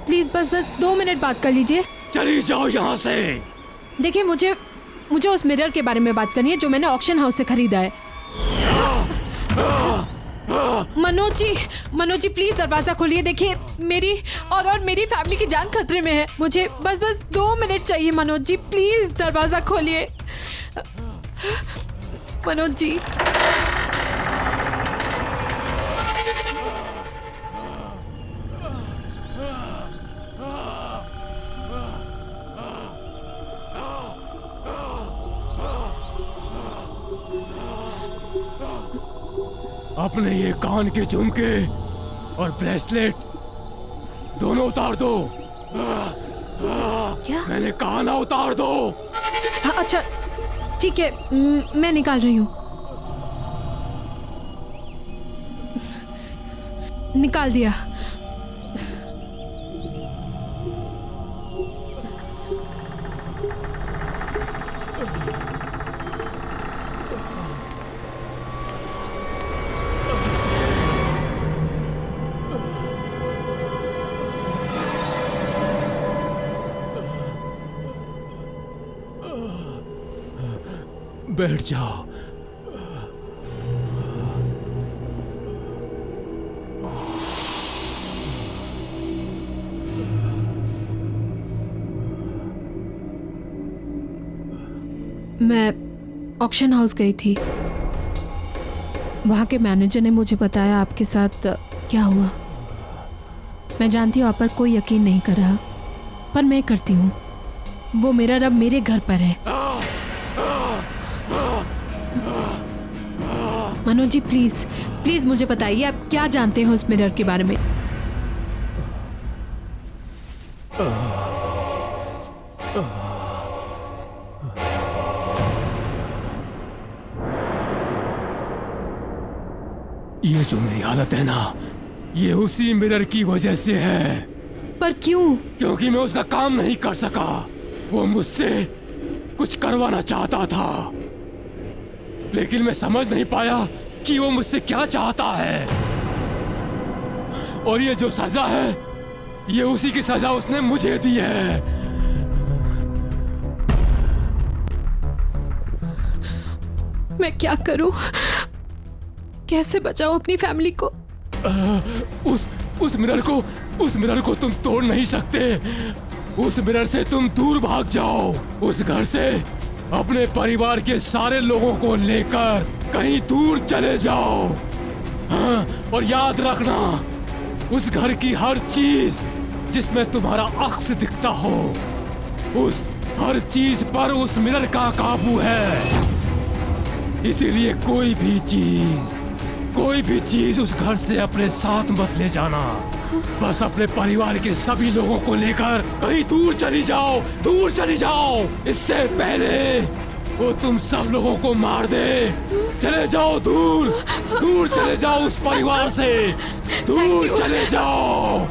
प्लीज बस 2 मिनट बात कर लीजिए। चली जाओ यहाँ से। देखिए, मुझे उस मिरर के बारे में बात करनी है जो मैंने ऑक्शन हाउस से खरीदा है। मनोज जी प्लीज दरवाजा खोलिए। देखिए, मेरी और मेरी फैमिली की जान खतरे में है। मुझे बस 2 मिनट चाहिए। मनोज जी प्लीज दरवाजा खोलिए। मनोज जी, अपने ये कान के झुमके और ब्रेसलेट दोनों उतार दो। क्या? मैंने कहा ना, उतार दो। हाँ, अच्छा ठीक है, मैं निकाल रही हूँ। निकाल दिया। बैठ जाओ। मैं ऑक्शन हाउस गई थी। वहाँ के मैनेजर ने मुझे बताया आपके साथ क्या हुआ। मैं जानती हूँ आप पर कोई यकीन नहीं कर रहा, पर मैं करती हूँ। वो मिरर अब मेरे घर पर है। मनोज जी प्लीज मुझे बताइए, आप क्या जानते हो उस मिरर के बारे में? ये जो मेरी हालत है ना, ये उसी मिरर की वजह से है। पर क्यों? क्योंकि मैं उसका काम नहीं कर सका। वो मुझसे कुछ करवाना चाहता था, लेकिन मैं समझ नहीं पाया कि वो मुझसे क्या चाहता है। और ये जो सजा है, ये उसी की सजा उसने मुझे दी है। मैं क्या करूं? कैसे बचाऊं अपनी फैमिली को? उस मिरर को तुम तोड़ नहीं सकते। उस मिरर से तुम दूर भाग जाओ। उस घर से अपने परिवार के सारे लोगों को लेकर कहीं दूर चले जाओ। हाँ, और याद रखना, उस घर की हर चीज जिसमें तुम्हारा अक्स दिखता हो, उस हर चीज पर उस मिरर का काबू है। इसीलिए कोई भी चीज कोई भी चीज उस घर से अपने साथ मत ले जाना। बस अपने परिवार के सभी लोगों को लेकर कहीं दूर चली जाओ, दूर चली जाओ। इससे पहले वो तुम सब लोगों को मार दे। चले जाओ दूर, दूर चले जाओ उस परिवार से, दूर चले जाओ।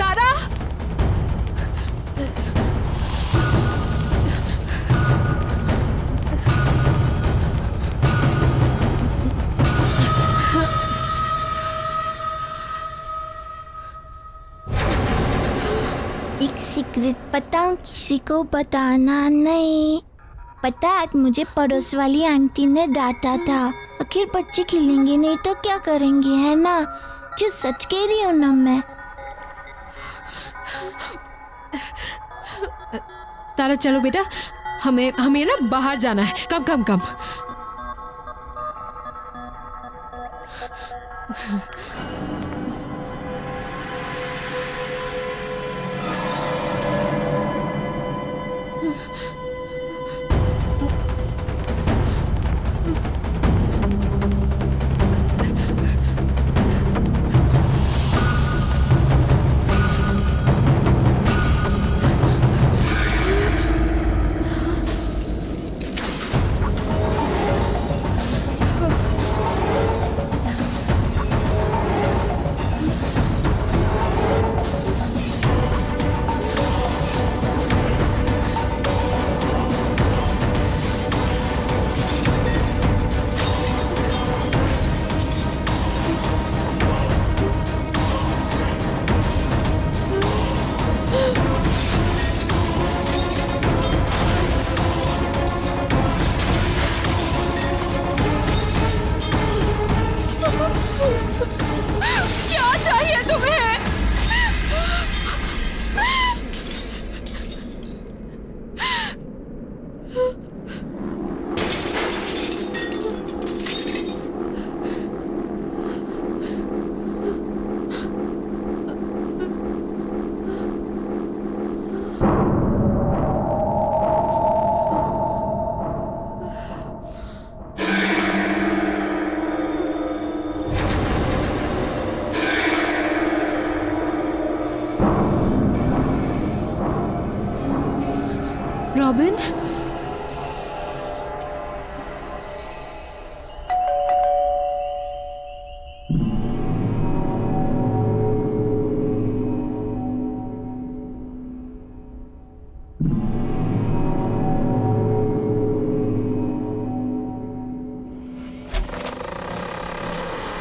तारा, एक सीक्रेट पता किसी को बताना नहीं। पता आज मुझे पड़ोस वाली आंटी ने डांटा था। आखिर बच्चे खेलेंगे नहीं तो क्या करेंगे, है ना? जो सच कह रही हूँ ना मैं। तारा चलो बेटा, हमें ना बाहर जाना है। कम कम कम। क्या चाहिए तुम्हें? Robin,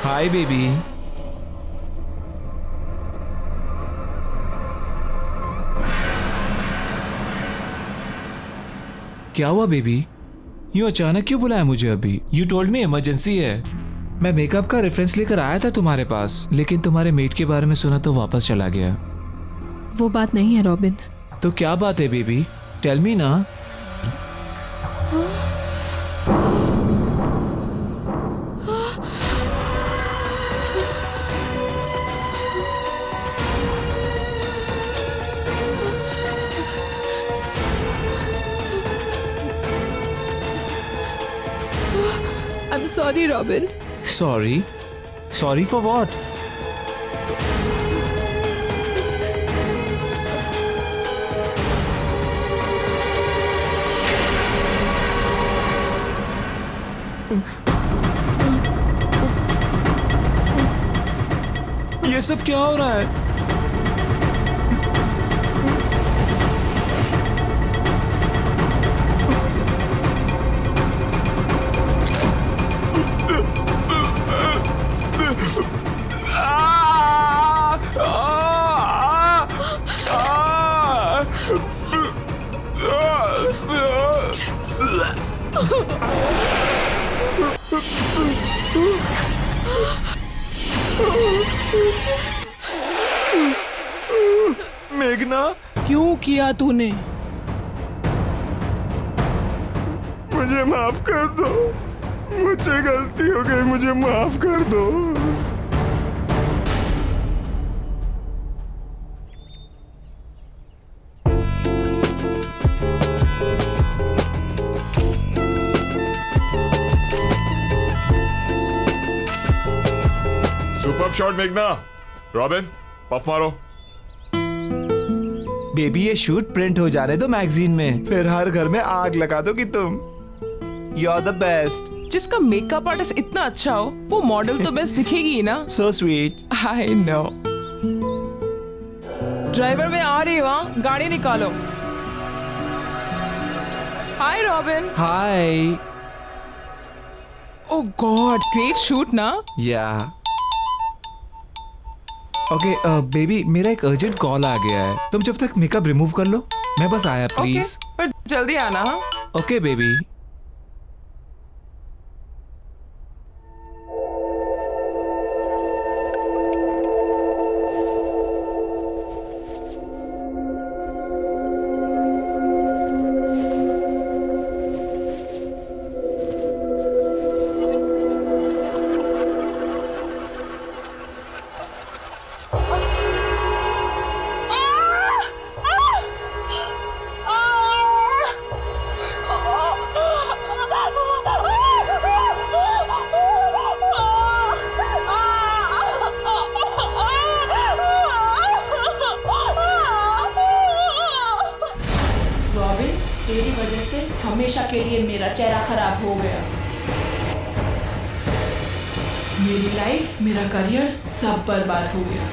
hi baby. क्या हुआ बेबी? यूं अचानक क्यों बुलाया मुझे अभी? यू टोल्ड मी इमरजेंसी है। मैं मेकअप का रेफरेंस लेकर आया था तुम्हारे पास, लेकिन तुम्हारे मेट के बारे में सुना तो वापस चला गया। वो बात नहीं है रॉबिन। तो क्या बात है बेबी? टेल मी ना। I'm sorry, Robin. Sorry? Sorry for what? ये सब क्या हो रहा है? मेघना, क्यों किया तूने? मुझे माफ कर दो। मुझसे गलती हो गई, मुझे माफ कर दो। सुपर शॉट मेघना। रॉबिन पफ मारो। बेबी ये शूट प्रिंट हो जा रहे तो मैगजीन में, फिर हर घर में आग लगा दोगी तुम। You are the best. जिसका मेकअप आर्टिस्ट इतना अच्छा हो वो मॉडल तो बेस्ट दिखेगी ही ना। So sweet. I know. Driver में आ रही हो, गाड़ी निकालो। हाय रॉबिन। हाय। ओह गॉड, ग्रेट शूट ना। या ओके बेबी, मेरा एक अर्जेंट कॉल आ गया है, तुम जब तक मेकअप रिमूव कर लो, मैं बस आया प्लीज। पर जल्दी आना। Okay baby. तेरी वजह से हमेशा के लिए मेरा चेहरा खराब हो गया। मेरी लाइफ, मेरा करियर सब बर्बाद हो गया।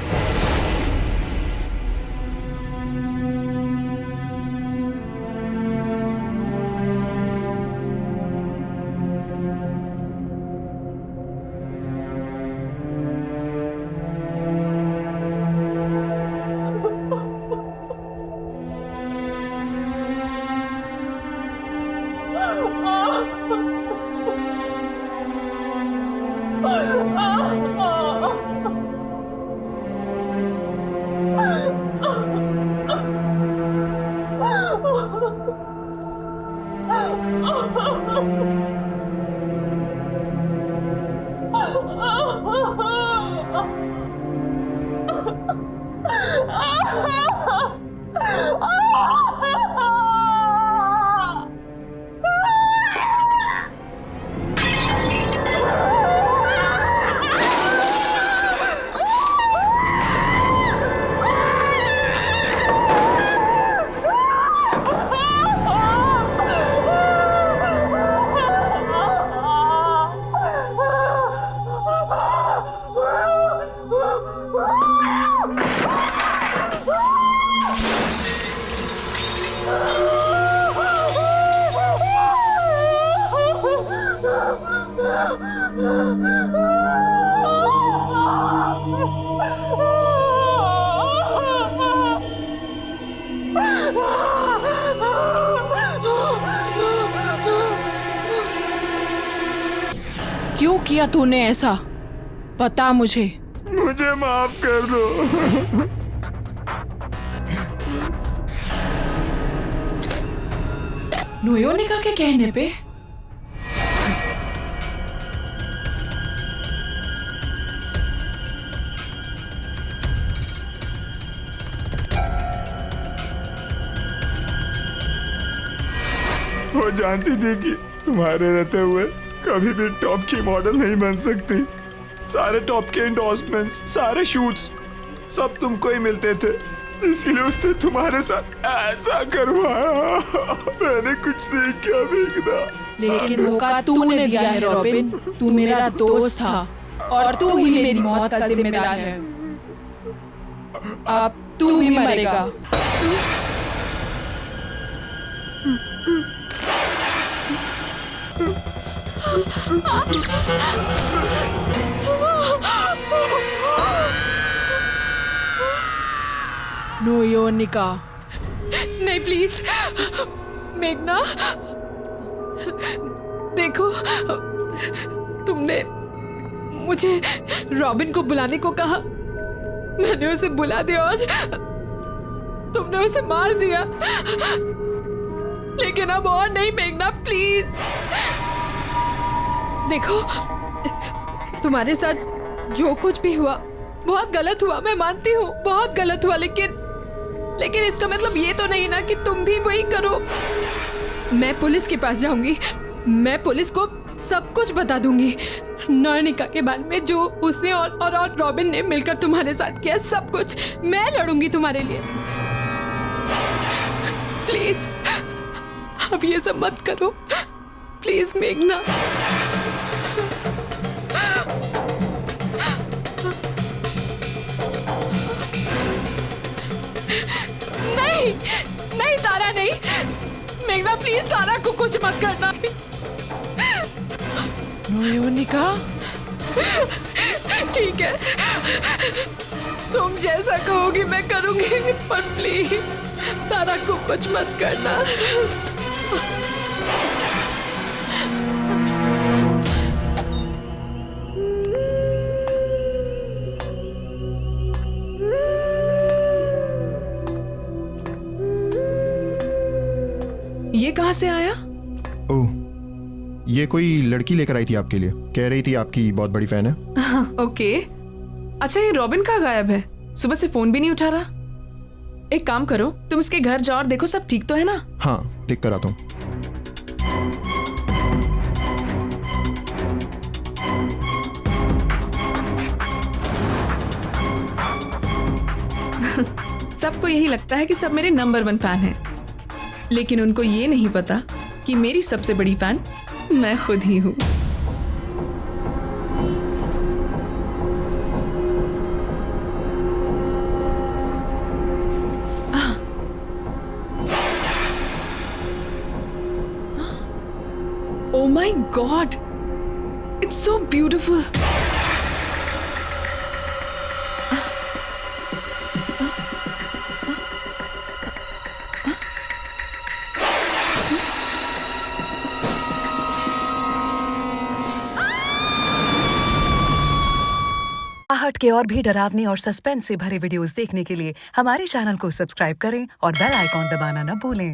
क्यों किया तूने ऐसा? बता मुझे। मुझे माफ कर दो। नोयोनिका के कहने पे वो जानती थी कि तुम्हारे रहते हुए कभी भी टॉप की मॉडल नहीं बन सकती। सारे टॉप के एंडोर्समेंट्स, सारे शूट्स सब तुमको ही मिलते थे, इसीलिए उसने तुम्हारे साथ ऐसा करवाया। मैंने कुछ नहीं किया मेघना। लेकिन धोखा तूने दिया है रॉबिन। तू मेरा दोस्त था और तू ही मेरी मौत का जिम्मेदार है। अब तू ही मरेगा। नोयोनिका। नहीं प्लीज मेघना, देखो तुमने मुझे रॉबिन को बुलाने को कहा, मैंने उसे बुला दिया और तुमने उसे मार दिया। लेकिन अब और नहीं मेघना, प्लीज। देखो तुम्हारे साथ जो कुछ भी हुआ बहुत गलत हुआ, मैं मानती हूँ बहुत गलत हुआ, लेकिन इसका मतलब ये तो नहीं ना कि तुम भी वही करो। मैं पुलिस के पास जाऊंगी, मैं पुलिस को सब कुछ बता दूंगी। नॉर्निका के बारे में जो उसने और रॉबिन ने मिलकर तुम्हारे साथ किया, सब कुछ मैं लड़ूंगी तुम्हारे लिए। प्लीज अब ये सब मत करो, प्लीज मेघना। नहीं नहीं तारा, नहीं मेघना, प्लीज तारा को कुछ मत करना। नॉर्निका ठीक है, तुम जैसा कहोगी मैं करूंगी, पर प्लीज तारा को कुछ मत करना। ये कहाँ से आया? ओह, ये कोई लड़की लेकर आई थी आपके लिए, कह रही थी आपकी बहुत बड़ी फैन है। ओके, अच्छा ये रॉबिन कहाँ गायब है? सुबह से फोन भी नहीं उठा रहा। एक काम करो, तुम इसके घर जाओ और देखो सब ठीक तो है ना? हाँ, ठीक कराता हूँ। सबको यही लगता है कि सब मेरे नंबर 1 फैन हैं, लेकिन उनको ये नहीं पता कि मेरी सबसे बड़ी फैन मैं खुद ही हूँ। Oh my God! It's so beautiful. आहट के और भी डरावने और सस्पेंस से भरे वीडियोस देखने के लिए हमारे चैनल को सब्सक्राइब करें और बेल आइकॉन दबाना न भूलें।